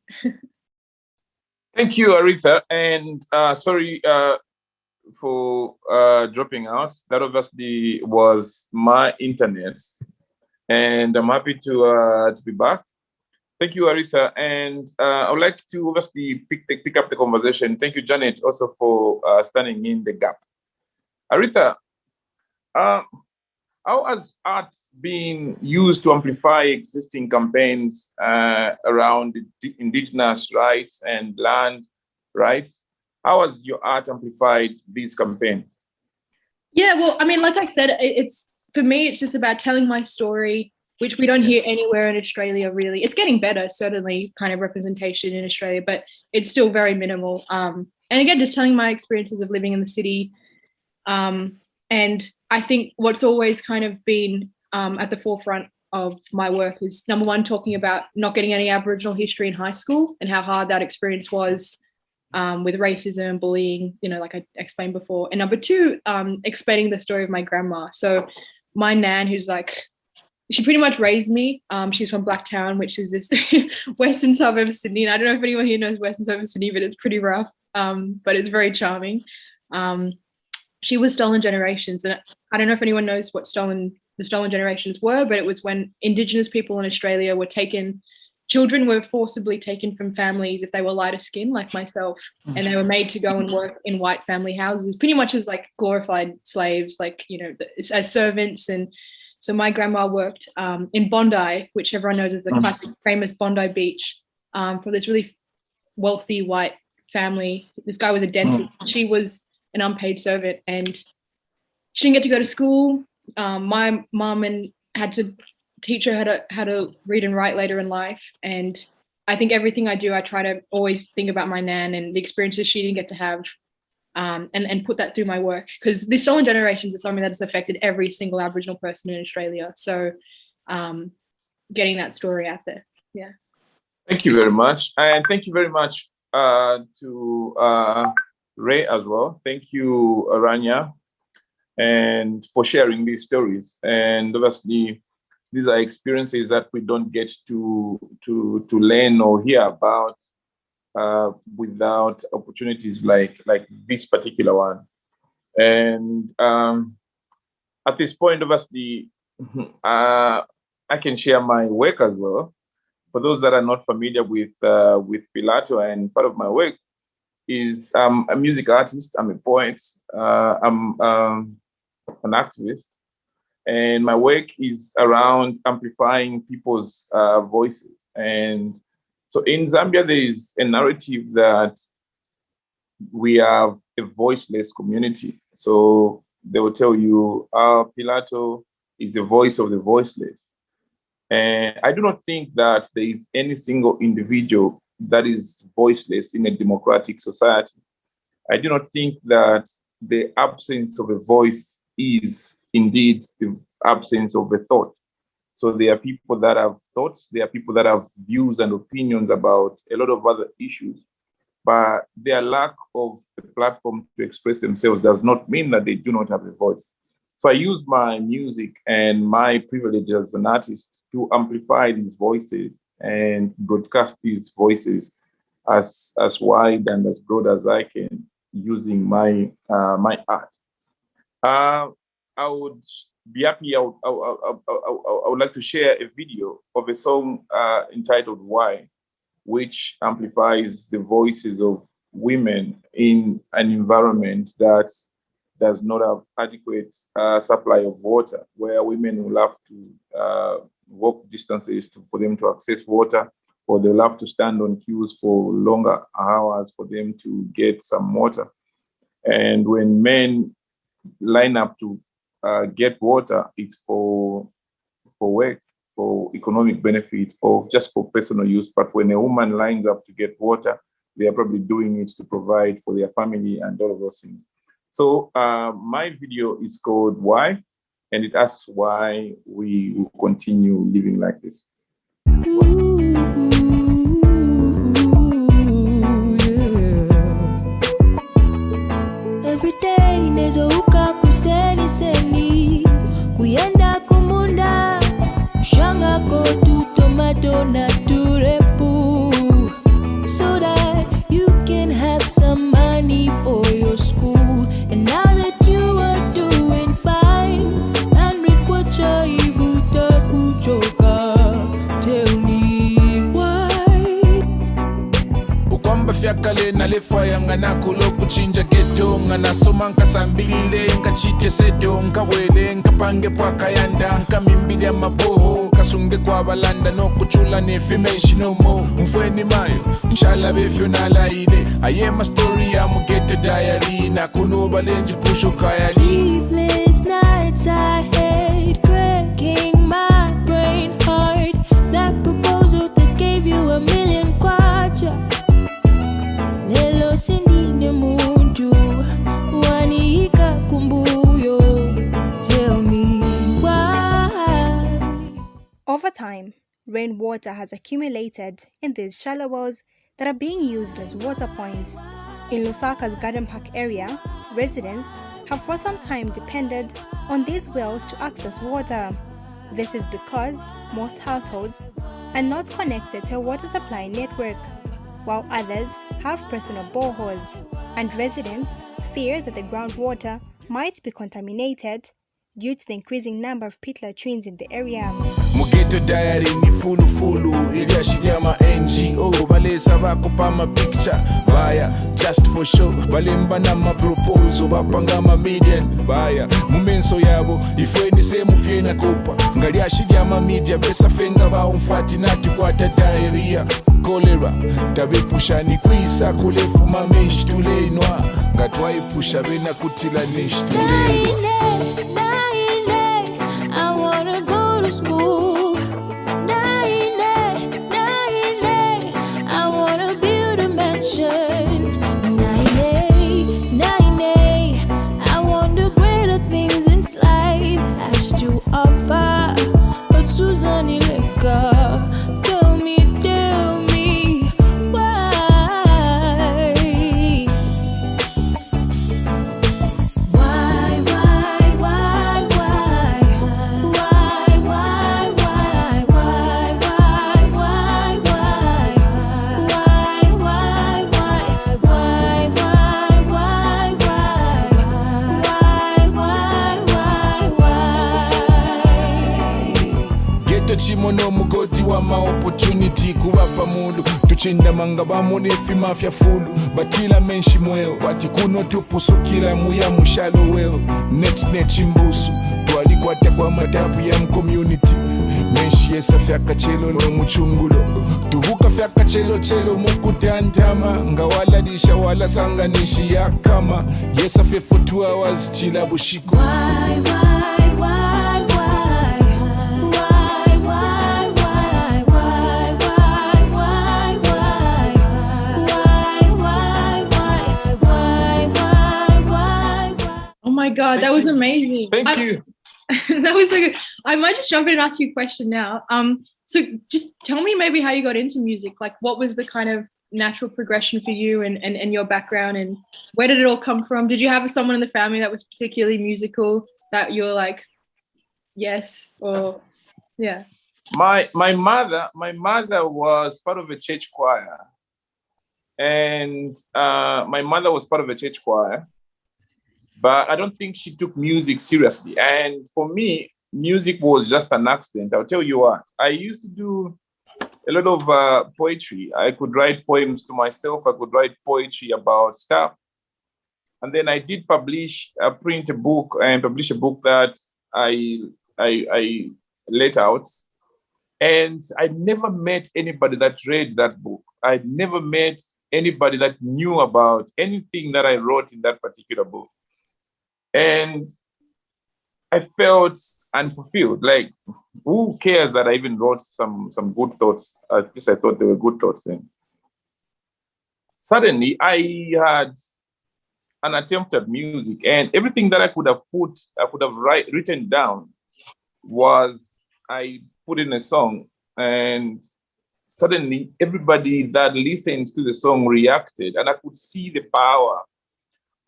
Thank you, Aretha, and sorry for dropping out. That obviously was my internet, and I'm happy to be back. Thank you, Aretha, and I would like to obviously pick up the conversation. Thank you, Janet, also for standing in the gap. Aretha, how has art been used to amplify existing campaigns around Indigenous rights and land rights? How has your art amplified these campaigns? Yeah, well, I mean, like I said, for me, it's just about telling my story, which we don't hear anywhere in Australia, really. It's getting better, certainly, kind of representation in Australia, but it's still very minimal. And again, just telling my experiences of living in the city. And I think what's always kind of been at the forefront of my work is, number one, talking about not getting any Aboriginal history in high school and how hard that experience was with racism, bullying, you know, like I explained before. And number two, explaining the story of my grandma. So my nan, who's like, she pretty much raised me. She's from Blacktown, which is this western suburb of Sydney. And I don't know if anyone here knows western suburb of Sydney, but it's pretty rough, but it's very charming. She was stolen generations. And I don't know if anyone knows what the stolen generations were, but it was when Indigenous people in Australia were taken, children were forcibly taken from families if they were lighter skin, like myself, and they were made to go and work in white family houses, pretty much as like glorified slaves, like, you know, as servants. And so my grandma worked in Bondi, which everyone knows is the classic famous Bondi Beach, for this really wealthy white family. This guy was a dentist. She was an unpaid servant, and she didn't get to go to school. My mom had to teach her how to read and write later in life. And I think everything I do, I try to always think about my nan and the experiences she didn't get to have, and put that through my work, because the stolen generations is something that's affected every single Aboriginal person in Australia. So getting that story out there. Yeah. Thank you very much. And thank you very much to Ray as well. Thank you, Rania, and for sharing these stories. And obviously, these are experiences that we don't get to learn or hear about without opportunities like this particular one. And at this point, obviously, I can share my work as well. For those that are not familiar with Pilato, and part of my work is I'm a music artist, I'm a poet, I'm an activist, and my work is around amplifying people's voices. And so in Zambia, there is a narrative that we have a voiceless community. So they will tell you, Pilato is the voice of the voiceless. And I do not think that there is any single individual that is voiceless in a democratic society. I do not think that the absence of a voice is indeed the absence of a thought. So there are people that have thoughts, there are people that have views and opinions about a lot of other issues, but their lack of a platform to express themselves does not mean that they do not have a voice. So I use my music and my privilege as an artist to amplify these voices and broadcast these voices as wide and as broad as I can using my my art. I would be happy. I would like to share a video of a song entitled "Why," which amplifies the voices of women in an environment that does not have adequate supply of water, where women will have to walk distances for them to access water, or they'll have to stand on queues for longer hours for them to get some water. And when men line up to get water, it's for work, for economic benefit, or just for personal use. But when a woman lines up to get water, they are probably doing it to provide for their family and all of those things. So my video is called "Why," and it asks why we will continue living like this. Every day nezohuka kuseni seni kuyenda kumunda ushanga kotu tomato na turepu so that you can have some money for your school. And now that you are doing fine and rikwacha ibuta kuchoka, tell me why. Ukwamba fyakale na lefa yanga nakulo kuchinja geto ngana soma nkasambile nkachite seto nkawele nkapange pwaka yanda nkamimbili ya maboho kasunge kwa balanda no kuchula nefimeshi no mo mfweni mayo inshallah befyo nalaile ayema story ya mugete diary na kunuba lenji pusho kayali. Sleepless nights I hate, cracking my brain hard. That proposal that gave you $1 million kwacha lelo sindine muntu waniika kumbuyo. Tell me why. Over time, rainwater has accumulated in these shallow wells that are being used as water points. In Lusaka's Garden Park area, residents have for some time depended on these wells to access water. This is because most households are not connected to a water supply network, while others have personal boreholes, and residents fear that the groundwater might be contaminated due to the increasing number of pit latrines in the area. Mugeto diary ni fulu ilia shiyama NGO balesa bakupa ma picture baya just for show balemba na ma proposal bapanga ma million baya mumenso yabo ifweni semu fiena kopa ngalia shiyama media besa fenga ba umfati nati kwata diarrhea cholera tabepusha ni kwisa kulefuma mesh tulenwa ngatwa ipusha bena kutila nesh tulenwa. I wanna go to school. I wanna build a mansion. I want the greater things in life has to offer. But Susan Ileka, tell me why. Chimono mugoti wa ma opportunity kuwapa mundu tuchinda manga bamone fimafya fulu batila menshi mweo wati kuno tupusukira muya mushalo weo net chimbusu twalikwata kwa matapu ya community menshi yesa fyakachelo no muchungulo tubuka fyakachelo chelo mukutantama ngawaladisha wala sanganishi yakama yesa fye for 2 hours chila bushiko. Oh my God, that was amazing. Thank you. That was so good. I might just jump in and ask you a question now. So just tell me maybe how you got into music. Like, what was the kind of natural progression for you and your background, and where did it all come from? Did you have someone in the family that was particularly musical that you were like, yes, or yeah? My mother was part of a church choir, and my mother was part of a church choir, but I don't think she took music seriously. And for me, music was just an accident. I'll tell you what, I used to do a lot of poetry. I could write poems to myself. I could write poetry about stuff. And then I did print a book and publish a book that I let out. And I never met anybody that read that book. I never met anybody that knew about anything that I wrote in that particular book. And I felt unfulfilled. Like, who cares that I even wrote some good thoughts? At least I thought they were good thoughts then. Suddenly, I had an attempt at music, and everything that I could have written down was I put in a song, and suddenly everybody that listens to the song reacted, and I could see the power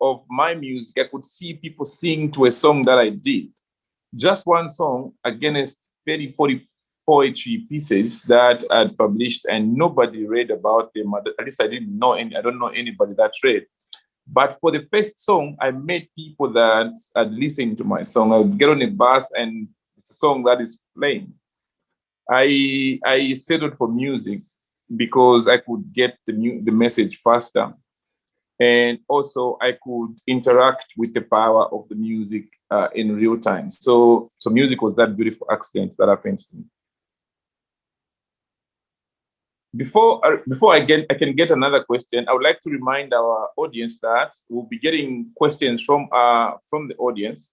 of my music. I could see people sing to a song that I did. Just one song against 30, 40 poetry pieces that I'd published, and nobody read about them. At least I don't know anybody that read. But for the first song, I met people that had listened to my song. I would get on a bus and it's a song that is playing. I settled for music because I could get the message faster. And also I could interact with the power of the music in real time. So music was that beautiful accident that happened to me. Before I can get another question, I would like to remind our audience that we'll be getting questions from the audience.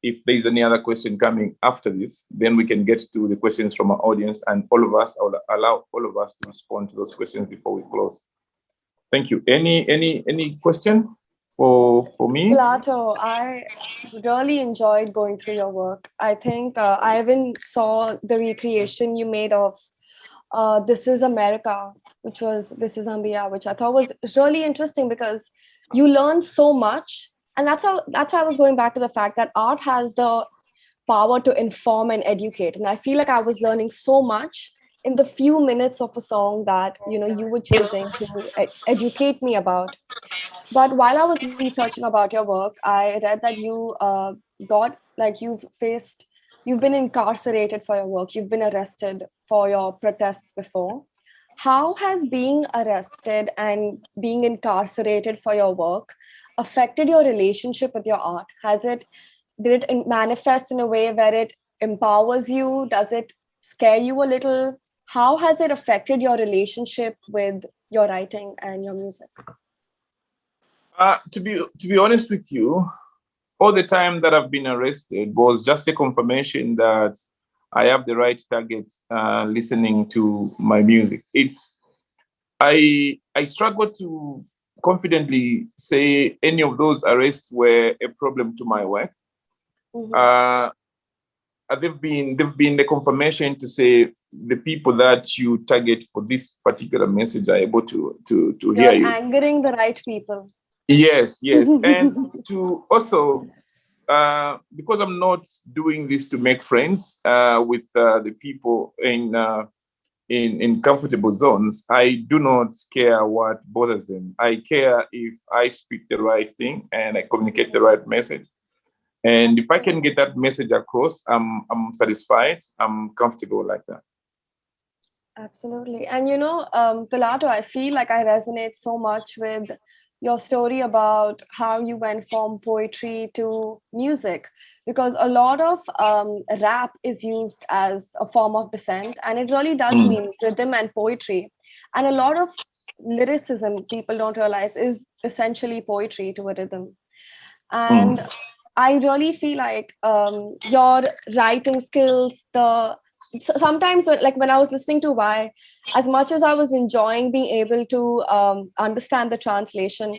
If there's any other question coming after this, then we can get to the questions from our audience, and I will allow all of us to respond to those questions before we close. Thank you. Any question for me? Pilato, I really enjoyed going through your work. I think I even saw the recreation you made of This Is America, which was This Is Ambia, which I thought was really interesting because you learn so much. And that's why I was going back to the fact that art has the power to inform and educate. And I feel like I was learning so much in the few minutes of a song that you were choosing to educate me about. But while I was researching about your work, I read that you've been incarcerated for your work. You've been arrested for your protests before. How has being arrested and being incarcerated for your work affected your relationship with your art? Did it manifest in a way where it empowers you? Does it scare you a little? How has it affected your relationship with your writing and your music? To be honest with you, all the time that I've been arrested was just a confirmation that I have the right target listening to my music. I struggle to confidently say any of those arrests were a problem to my work. Mm-hmm. They've been the confirmation to say the people that you target for this particular message are able to hear you. You're angering the right people. Yes. And to also, because I'm not doing this to make friends with the people in comfortable zones, I do not care what bothers them. I care if I speak the right thing and I communicate the right message. And if I can get that message across, I'm satisfied. I'm comfortable like that. Absolutely. And Pilato, I feel like I resonate so much with your story about how you went from poetry to music, because a lot of rap is used as a form of dissent, and it really does mean rhythm and poetry. And a lot of lyricism, people don't realize, is essentially poetry to a rhythm. And I really feel like your writing skills, sometimes when I was listening to Why, as much as I was enjoying being able to understand the translation,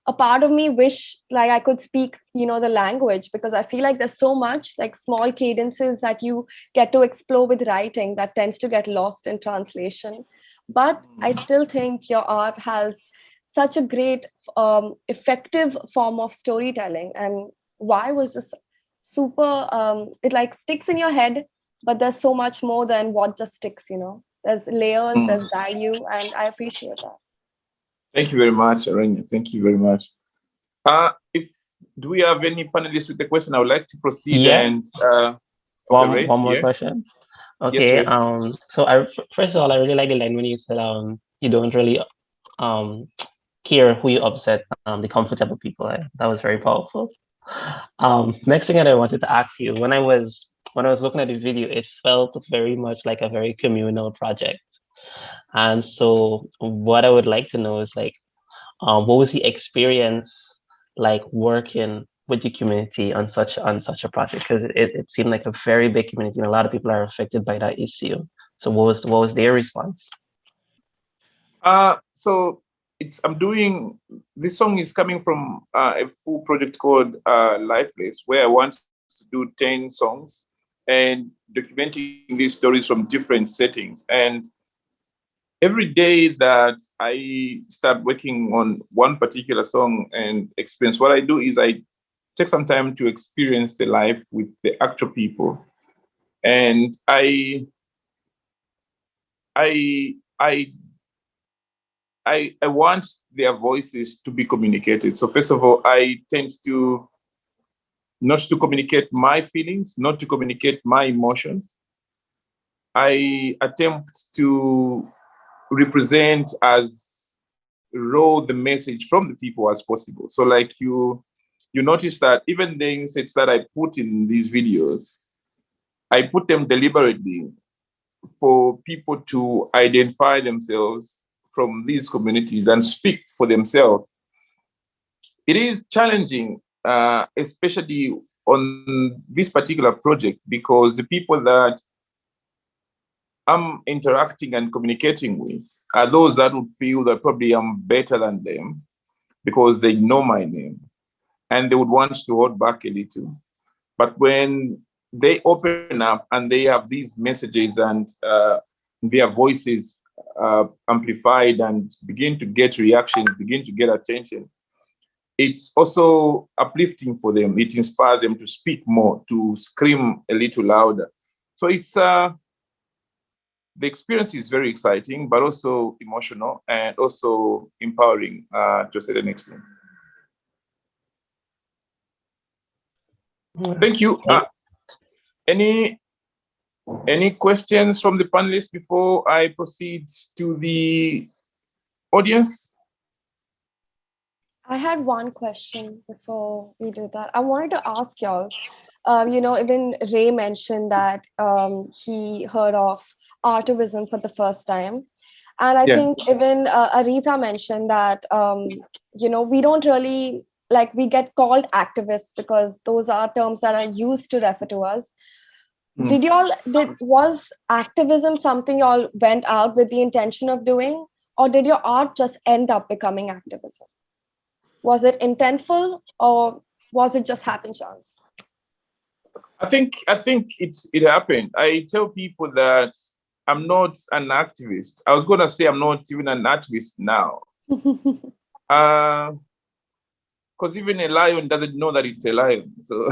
a part of me wish like I could speak, the language, because I feel like there's so much like small cadences that you get to explore with writing that tends to get lost in translation. But I still think your art has such a great effective form of storytelling, and Why was just super it like sticks in your head, but there's so much more than what just sticks. There's layers, there's value, and I appreciate that. Thank you very much, Aranya. Thank you very much. If do we have any panelists with the question? I would like to proceed. Yeah. And one more question. Okay. Yes, so first of all, I really like the line when you said you don't really care who you upset, the comfortable people. That was very powerful. Next thing that I wanted to ask you, when I was looking at the video, it felt very much like a very communal project. And so what I would like to know is like, what was the experience like working with the community on such a project? Because it seemed like a very big community and a lot of people are affected by that issue. So what was their response? So I'm doing this song is coming from a full project called Lifeless, where I want to do 10 songs and documenting these stories from different settings. And every day that I start working on one particular song and experience, what I do is I take some time to experience the life with the actual people. And I want their voices to be communicated. So first of all, I tend to not to communicate my feelings, not to communicate my emotions. I attempt to represent as raw the message from the people as possible. So like you notice that even the insights that I put in these videos, I put them deliberately for people to identify themselves from these communities and speak for themselves. It is challenging, especially on this particular project, because the people that I'm interacting and communicating with are those that would feel that probably I'm better than them because they know my name and they would want to hold back a little. But when they open up and they have these messages and their voices amplified and begin to get reactions, begin to get attention, it's also uplifting for them. It inspires them to speak more, to scream a little louder. So it's the experience is very exciting, but also emotional and also empowering to a certain extent. Thank you. Any questions from the panelists before I proceed to the audience? I had one question before we do that. I wanted to ask y'all, even Ray mentioned that he heard of Artivism for the first time. And I think even Aretha mentioned that, we don't really, we get called activists because those are terms that are used to refer to us. Was activism something y'all went out with the intention of doing, or did your art just end up becoming activism? Was it intentful, or was it just happen chance? I think it happened. I tell people that I'm not an activist. I was gonna say I'm not even an activist now. Because even a lion doesn't know that it's a lion. So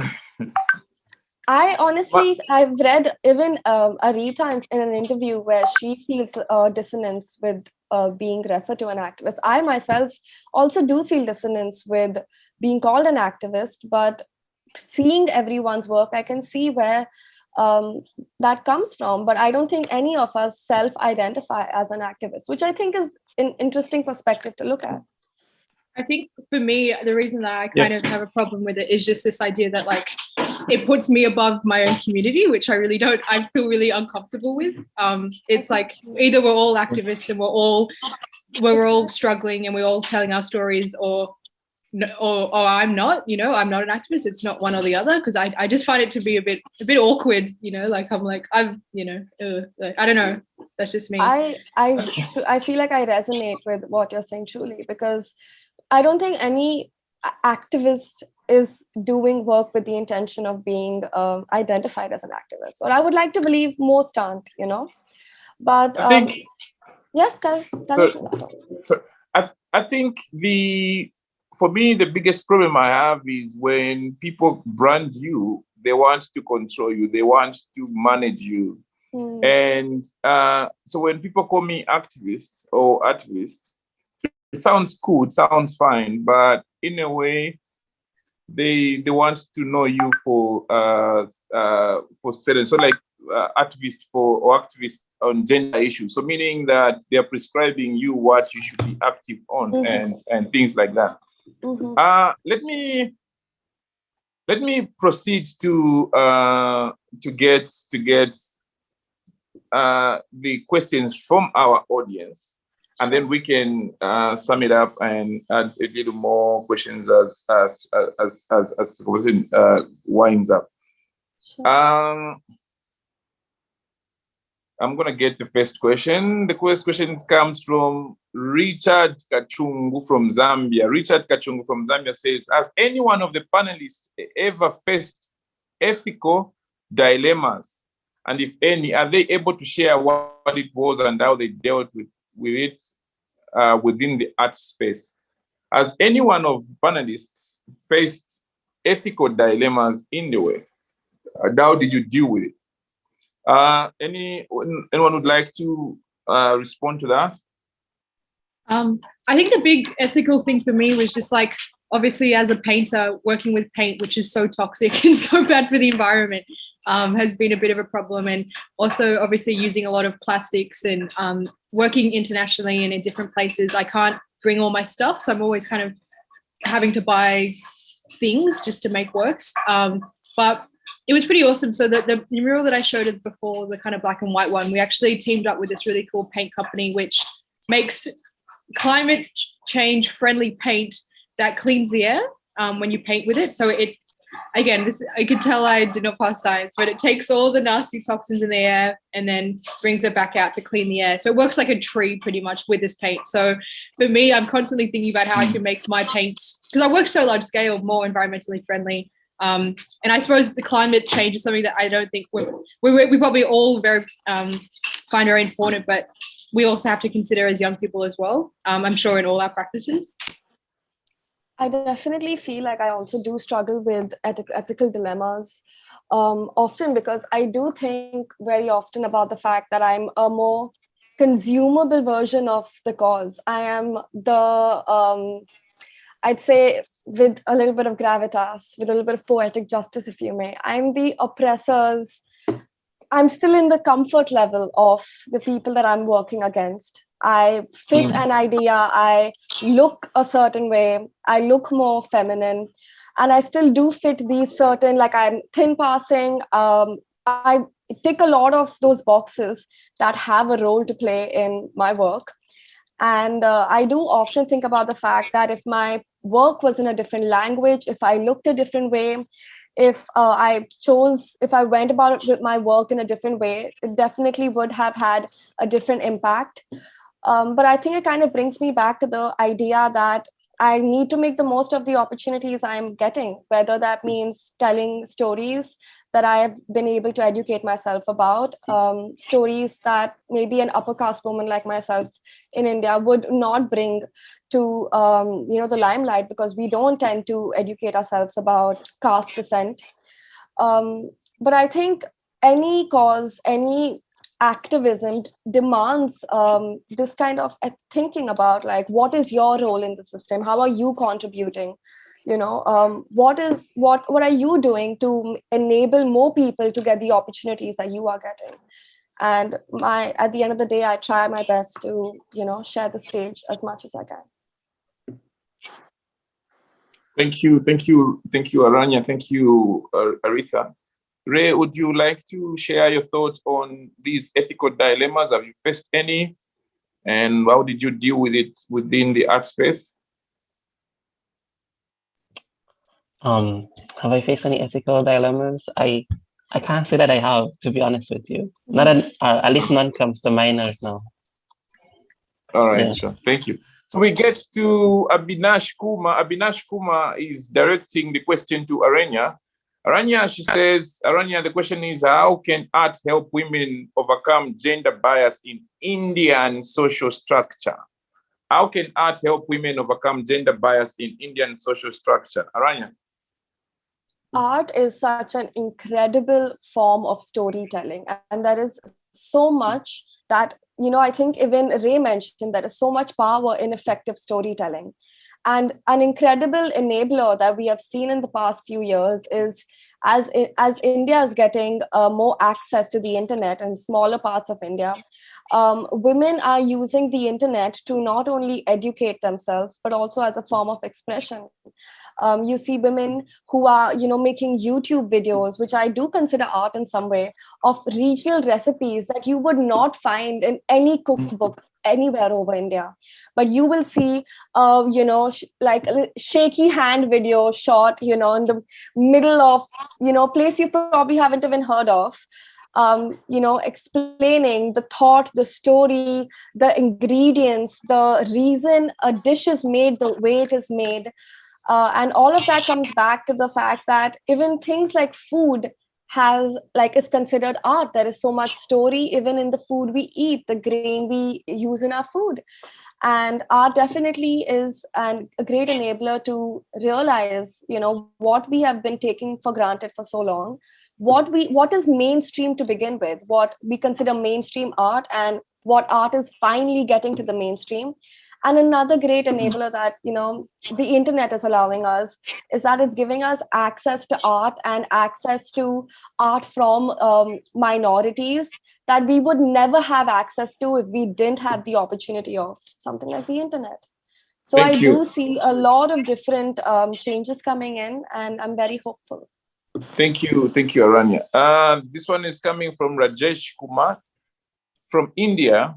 I honestly, I've read even Aretha in an interview where she feels dissonance with being referred to an activist. I myself also do feel dissonance with being called an activist, but seeing everyone's work, I can see where that comes from. But I don't think any of us self-identify as an activist, which I think is an interesting perspective to look at. I think for me, the reason that I kind of have a problem with it is just this idea that it puts me above my own community, which I feel really uncomfortable with. It's like either we're all activists and we're all struggling and we're all telling our stories, or I'm not, I'm not an activist. It's not one or the other, because I just find it to be a bit awkward, like I don't know. That's just me. I feel like I resonate with what you're saying, truly, because I don't think any activist is doing work with the intention of being identified as an activist. Or I would like to believe most aren't, But I think yes, tell me. so I think for me the biggest problem I have is when people brand you, they want to control you, they want to manage you. And so when people call me activist or artivist, it sounds cool, it sounds fine, but in a way, they want to know you for certain. So like activist or activist on gender issues. So meaning that they're prescribing you what you should be active on and things like that. Let me proceed to get the questions from our audience, and then we can sum it up and add a little more questions as the conversation winds up. Sure. I'm gonna get the first question. The first question comes from Richard Kachungu from Zambia. Richard Kachungu from Zambia says, has any one of the panelists ever faced ethical dilemmas? And if any, are they able to share what it was and how they dealt with it within the art space? Has any one of the panelists faced ethical dilemmas in the way? How did you deal with it? Anyone would like to respond to that? I think the big ethical thing for me was just like, obviously as a painter, working with paint, which is so toxic and so bad for the environment, has been a bit of a problem. And also obviously using a lot of plastics and working internationally and in different places, I can't bring all my stuff. So I'm always kind of having to buy things just to make works. But it was pretty awesome. So the mural that I showed before, the kind of black and white one, we actually teamed up with this really cool paint company, which makes climate change friendly paint that cleans the air when you paint with it. So I could tell I did not pass science, but it takes all the nasty toxins in the air and then brings it back out to clean the air. So it works like a tree pretty much with this paint. So for me, I'm constantly thinking about how I can make my paints, because I work so large scale, more environmentally friendly. And I suppose the climate change is something that I don't think we probably all very find very important, but we also have to consider as young people as well. I'm sure in all our practices. I definitely feel like I also do struggle with ethical dilemmas often, because I do think very often about the fact that I'm a more consumable version of the cause. I am the, I'd say, with a little bit of gravitas, with a little bit of poetic justice, if you may. I'm the oppressors. I'm still in the comfort level of the people that I'm working against. I fit an idea, I look a certain way, I look more feminine, and I still do fit these certain, like I'm thin passing, I tick a lot of those boxes that have a role to play in my work. And I do often think about the fact that if my work was in a different language, if I looked a different way, if I went about it with my work in a different way, it definitely would have had a different impact. But I think it kind of brings me back to the idea that I need to make the most of the opportunities I'm getting, whether that means telling stories that I have been able to educate myself about, stories that maybe an upper caste woman like myself in India would not bring to the limelight, because we don't tend to educate ourselves about caste descent. But I think any cause, any activism demands this kind of thinking about, like, what is your role in the system? How are you contributing? What are you doing to enable more people to get the opportunities that you are getting? And at the end of the day, I try my best to share the stage as much as I can. Thank you, Aranya. Thank you, Aretha. Ray, would you like to share your thoughts on these ethical dilemmas? Have you faced any? And how did you deal with it within the art space? Have I faced any ethical dilemmas? I can't say that I have, to be honest with you. Not at least none comes to mind right now. All right, Yeah. sure. Thank you. So we get to Abinash Kuma. Abinash Kuma is directing the question to Aranya. Aranya, she says, Aranya, the question is, how can art help women overcome gender bias in Indian social structure? How can art help women overcome gender bias in Indian social structure? Aranya. Art is such an incredible form of storytelling, and there is so much that, I think even Ray mentioned, there is so much power in effective storytelling. And an incredible enabler that we have seen in the past few years is as India is getting more access to the internet in smaller parts of India, women are using the internet to not only educate themselves, but also as a form of expression. You see women who are, making YouTube videos, which I do consider art in some way, of regional recipes that you would not find in any cookbook anywhere over India. But you will see, like a shaky hand video shot, in the middle of, place you probably haven't even heard of. Explaining the thought, the story, the ingredients, the reason a dish is made the way it is made. And all of that comes back to the fact that even things like food is considered art. There is so much story even in the food we eat, the grain we use in our food. And art definitely is a great enabler to realize, what we have been taking for granted for so long. What is mainstream to begin with, what we consider mainstream art, and what art is finally getting to the mainstream. And another great enabler that, the internet is allowing us is that it's giving us access to art and access to art from minorities that we would never have access to if we didn't have the opportunity of something like the internet. So I do see a lot of different changes coming in, and I'm very hopeful. Thank you, Aranya. This one is coming from Rajesh Kumar from India.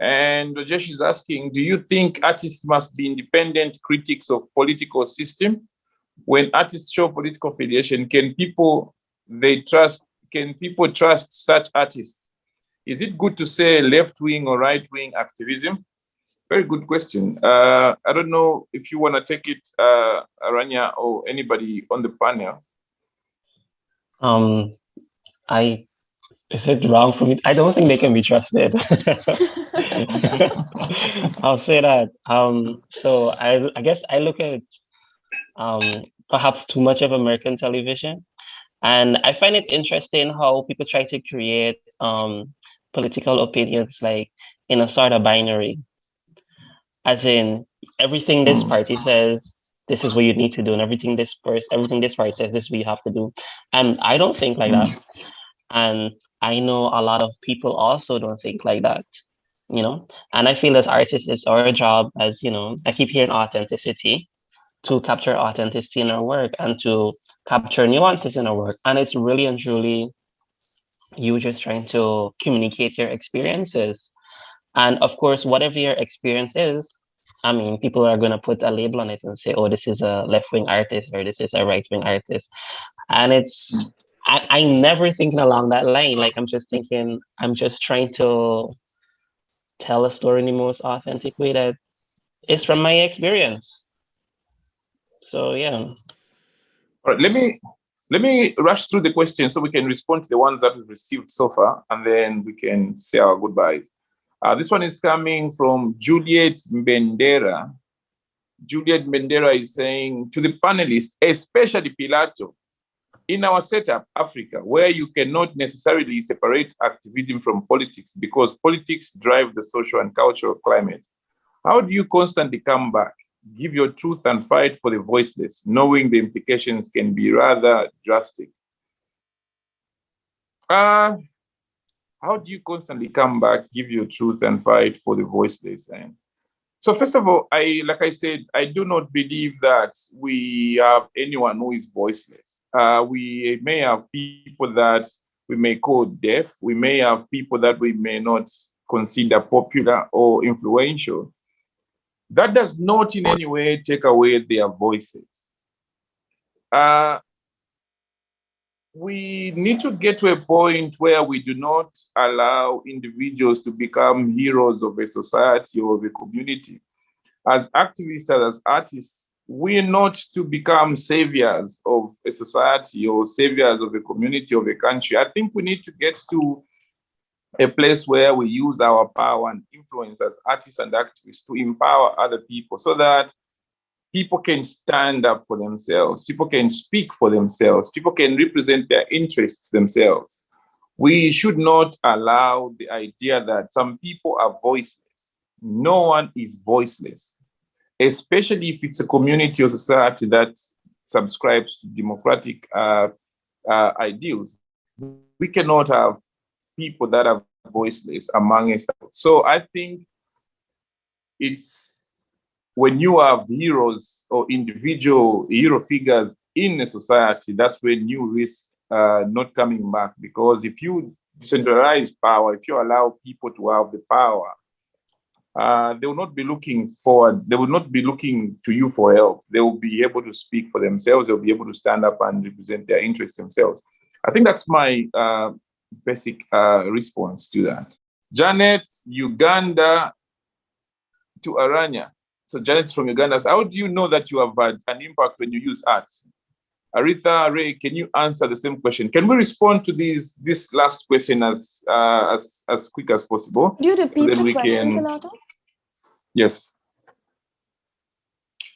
And Rajesh is asking, do you think artists must be independent critics of political system? When artists show political affiliation, can people trust such artists? Is it good to say left-wing or right-wing activism? Very good question. I don't know if you want to take it, Aranya, or anybody on the panel. Is it wrong for me? I don't think they can be trusted. I'll say that. So I guess I look at perhaps too much of American television, and I find it interesting how people try to create political opinions like in a sort of binary, as in everything this party says, this is what you need to do, and everything this party says, this is what you have to do. And I don't think like that. And I know a lot of people also don't think like that, and I feel as artists, it's our job, as I keep hearing authenticity, to capture authenticity in our work and to capture nuances in our work. And it's really and truly you just trying to communicate your experiences. And of course, whatever your experience is, I mean, people are going to put a label on it and say, oh, this is a left-wing artist or this is a right-wing artist. And I never thinking along that line. Like, I'm just thinking, I'm just trying to tell a story in the most authentic way that is from my experience. So, yeah. All right, let me rush through the questions so we can respond to the ones that we've received so far, and then we can say our goodbyes. This one is coming from Juliet Mbendera. Juliet Mbendera is saying to the panelists, especially Pilato, in our setup, Africa, where you cannot necessarily separate activism from politics because politics drive the social and cultural climate, how do you constantly come back, give your truth and fight for the voiceless, knowing the implications can be rather drastic? How do you constantly come back, give your truth and fight for the voiceless? And So first of all, like I said, I do not believe that we have anyone who is voiceless. We may have people that we may call deaf. We may have people that we may not consider popular or influential. That does not in any way take away their voices. We need to get to a point where we do not allow individuals to become heroes of a society or of a community. As activists, as artists, we're not to become saviors of a society or saviors of a community, of a country. I think we need to get to a place where we use our power and influence as artists and activists to empower other people so that people can stand up for themselves, people can speak for themselves, people can represent their interests themselves. We should not allow the idea that some people are voiceless. No one is voiceless, especially if it's a community or society that subscribes to democratic ideals. We cannot have people that are voiceless among us. So I think it's when you have heroes or individual hero figures in a society, that's when you risk not coming back. Because if you decentralize power, if you allow people to have the power, they will not be looking forward. They will not be looking to you for help. They will be able to speak for themselves. They'll be able to stand up and represent their interests themselves. I think that's my basic response to that. Janet, Uganda to Aranya. So Janet's from Uganda. So how do you know that you have had an impact when you use art? Aretha, Ray, can you answer the same question? Can we respond to this last question as quick as possible? Could you repeat the question, Pilato? Yes.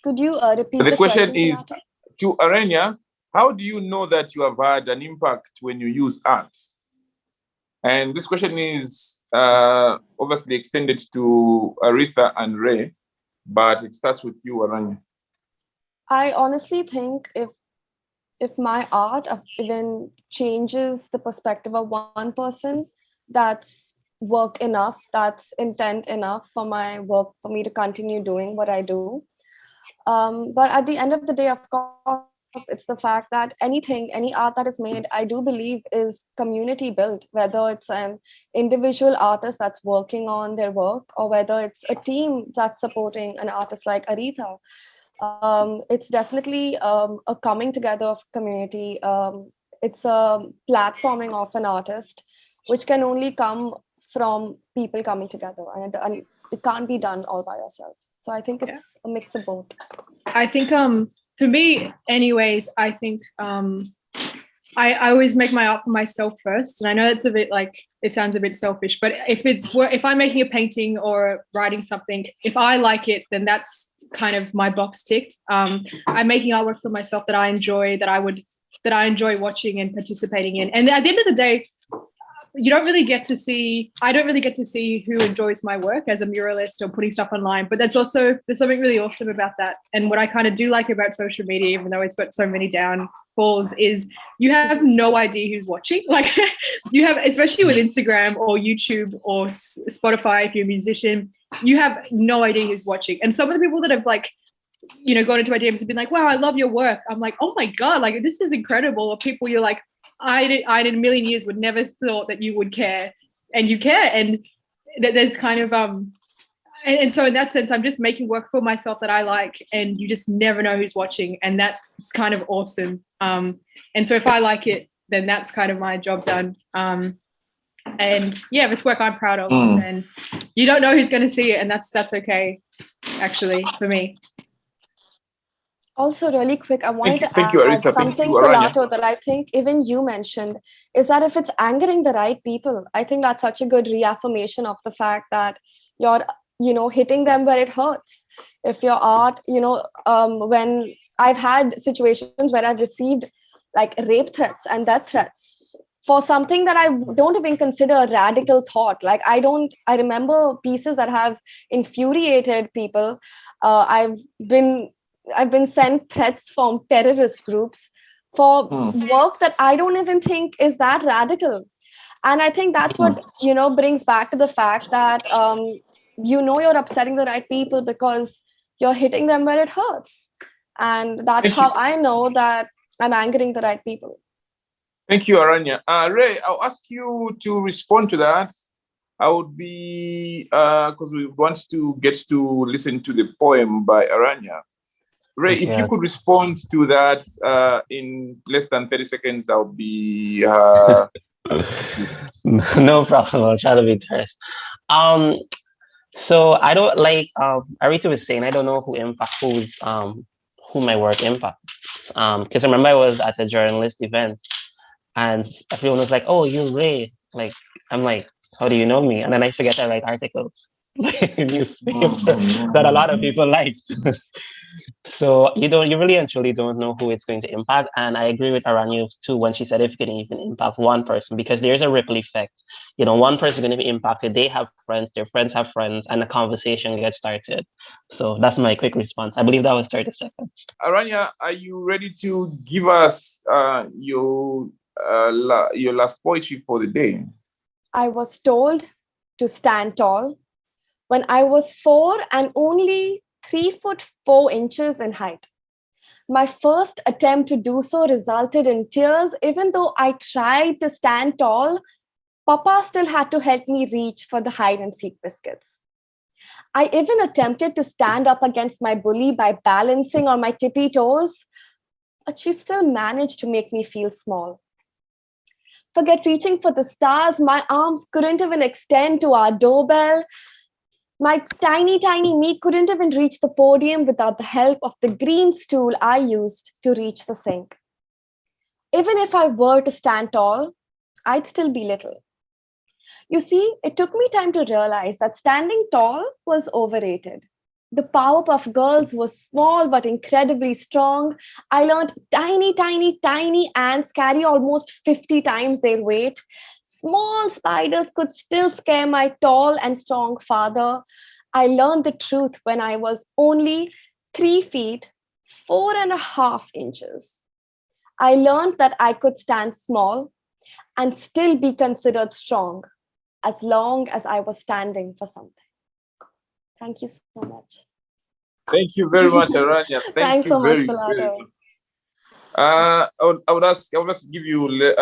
Could you repeat the question? Is Pilato? To Aranya, how do you know that you have had an impact when you use art? And this question is obviously extended to Aretha and Ray, but it starts with you, Aranya. I honestly think if my art even changes the perspective of one person, that's work enough, that's intent enough for my work, for me to continue doing what I do. But at the end of the day, of course, it's the fact that any art that is made, I do believe is community built, whether it's an individual artist that's working on their work or whether it's a team that's supporting an artist like Aretha. It's definitely a coming together of community. It's a platforming of an artist, which can only come from people coming together, and it can't be done all by yourself. So I think it's a mix of both. I think for me, anyways, I think I always make my art for myself first, and I know it's a bit like it sounds a bit selfish, but if I'm making a painting or writing something, if I like it, then that's kind of my box ticked. I'm making artwork for myself that I enjoy, that I enjoy watching and participating in, and at the end of the day, I don't really get to see who enjoys my work as a muralist or putting stuff online, but there's something really awesome about that. And what I kind of do like about social media, even though it's got so many downfalls, is you have no idea who's watching. Like you have, especially with Instagram or YouTube or Spotify, if you're a musician, you have no idea who's watching. And some of the people that have gone into my DMs and been like, wow, I love your work. I'm like, oh my God, like this is incredible. Or people you're like, I in a million years would never thought that you would care, and you care, and that there's kind of and so in that sense, I'm just making work for myself that I like, and you just never know who's watching, and that's kind of awesome. And so if I like it, then that's kind of my job done. And yeah, if it's work I'm proud of, then you don't know who's going to see it, and that's okay, actually, for me. Also, really quick, I wanted to add something, Pilato, that I think even you mentioned, is that if it's angering the right people, I think that's such a good reaffirmation of the fact that you're, hitting them where it hurts. If your art, when I've had situations where I've received like rape threats and death threats for something that I don't even consider a radical thought. Like I remember pieces that have infuriated people. I've been sent threats from terrorist groups for work that I don't even think is that radical. And I think that's what, brings back to the fact that you know you're upsetting the right people because you're hitting them where it hurts. And that's how I know that I'm angering the right people. Thank you, Aranya. Ray, I'll ask you to respond to that. I would be, because we want to get to listen to the poem by Aranya. Ray, if you could respond to that in less than 30 seconds, I'll be... No problem. I'll try to be terse. So I don't like, Arita was saying, I don't know who my work impacts. Because I remember I was at a journalist event and everyone was like, oh, you're Ray. Like, I'm like, how do you know me? And then I forget I write articles in newspaper that a lot of people liked. So you really and truly don't know who it's going to impact. And I agree with Aranya too when she said if you can even impact one person, because there's a ripple effect. You know, one person is going to be impacted. They have friends, their friends have friends, and the conversation gets started. So that's my quick response. I believe that was 30 seconds. Aranya, are you ready to give us your last poetry for the day? I was told to stand tall when I was 4 and only 3'4" in height. My first attempt to do so resulted in tears. Even though I tried to stand tall, Papa still had to help me reach for the hide and seek biscuits. I even attempted to stand up against my bully by balancing on my tippy toes, but she still managed to make me feel small. Forget reaching for the stars, my arms couldn't even extend to our doorbell. My tiny me couldn't even reach the podium without the help of the green stool I used to reach the sink. Even if I were to stand tall, I'd still be little. You see, it took me time to realize that standing tall was overrated. The Powerpuff Girls was small but incredibly strong. I learned tiny ants carry almost 50 times their weight. Small spiders could still scare my tall and strong father. I learned the truth when I was only 3 feet, 4.5 inches. I learned that I could stand small and still be considered strong as long as I was standing for something. Thank you so much. Thank you very much, Aranya. Thanks so much, Pilato. I would give you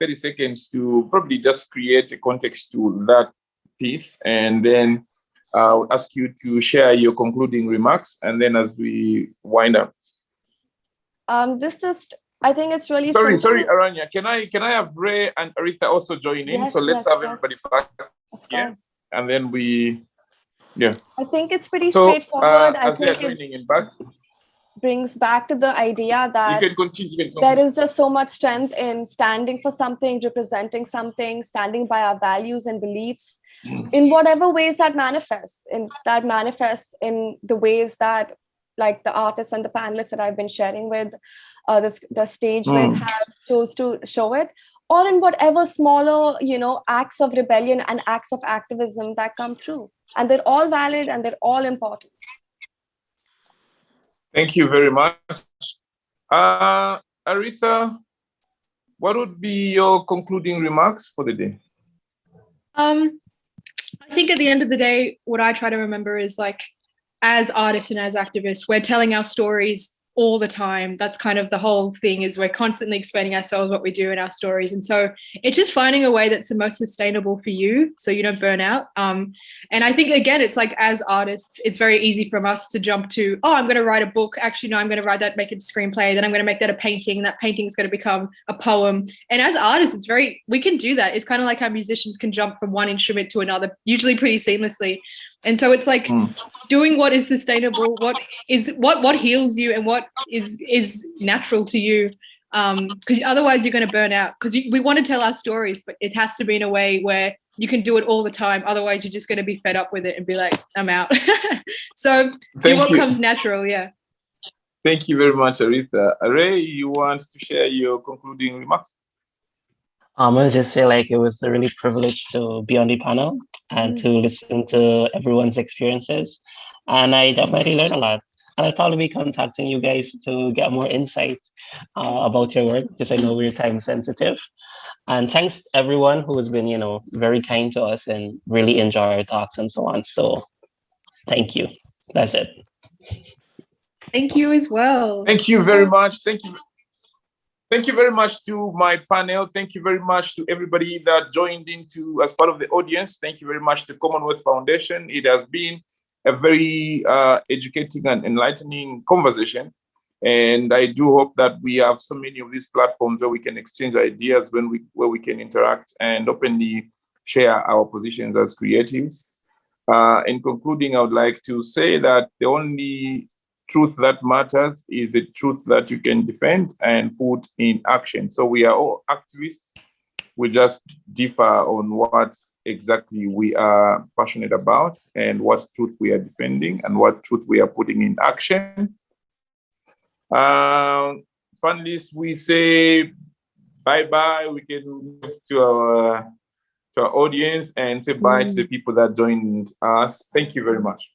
30 seconds to probably just create a context to that piece, and then I'll ask you to share your concluding remarks, and then as we wind up. I think it's really sorry, simple. Aranya. Can I have Ray and Arita also join in? Yes, so let's have everybody back here, and then I think it's pretty straightforward. I think joining in back, brings back to the idea that you can continue. There is just so much strength in standing for something, representing something, standing by our values and beliefs in whatever ways that manifests. That manifests in the ways that, like the artists and the panelists that I've been sharing with, the stage with have chose to show it, or in whatever smaller, acts of rebellion and acts of activism that come through. And they're all valid and they're all important. Thank you very much. Aretha, what would be your concluding remarks for the day? I think at the end of the day, what I try to remember is, like, as artists and as activists, we're telling our stories all the time. That's kind of the whole thing, is we're constantly explaining ourselves, what we do in our stories. And so it's just finding a way that's the most sustainable for you so you don't burn out. And I think, again, it's like, as artists, it's very easy from us to jump to, oh, I'm going to write a book. Actually, no, I'm going to write that, make it a screenplay. Then I'm going to make that a painting. And that painting is going to become a poem. And as artists, we can do that. It's kind of like how musicians can jump from one instrument to another, usually pretty seamlessly. And so it's like doing what is sustainable, what heals you, and what is natural to you. Because otherwise you're going to burn out. Because we want to tell our stories, but it has to be in a way where you can do it all the time. Otherwise, you're just going to be fed up with it and be like, I'm out. So do what comes natural. Yeah. Thank you very much, Aretha. Ray, you want to share your concluding remarks? I'll just say, like, it was a really privilege to be on the panel and to listen to everyone's experiences. And I definitely learned a lot. And I'll probably be contacting you guys to get more insight about your work, because I know we're time sensitive. And thanks everyone who has been, very kind to us and really enjoy our talks and so on. So Thank you. That's it. Thank you as well. Thank you very much. Thank you. Thank you very much to my panel. Thank you very much to everybody that joined into as part of the audience. Thank you very much to Commonwealth Foundation. It has been a very educating and enlightening conversation. And I do hope that we have so many of these platforms where we can exchange ideas, where we can interact and openly share our positions as creatives. In concluding, I would like to say that the only truth that matters is the truth that you can defend and put in action. So we are all activists. We just differ on what exactly we are passionate about and what truth we are defending and what truth we are putting in action. Panelists, we say bye-bye. We can move to our audience and say bye to the people that joined us. Thank you very much.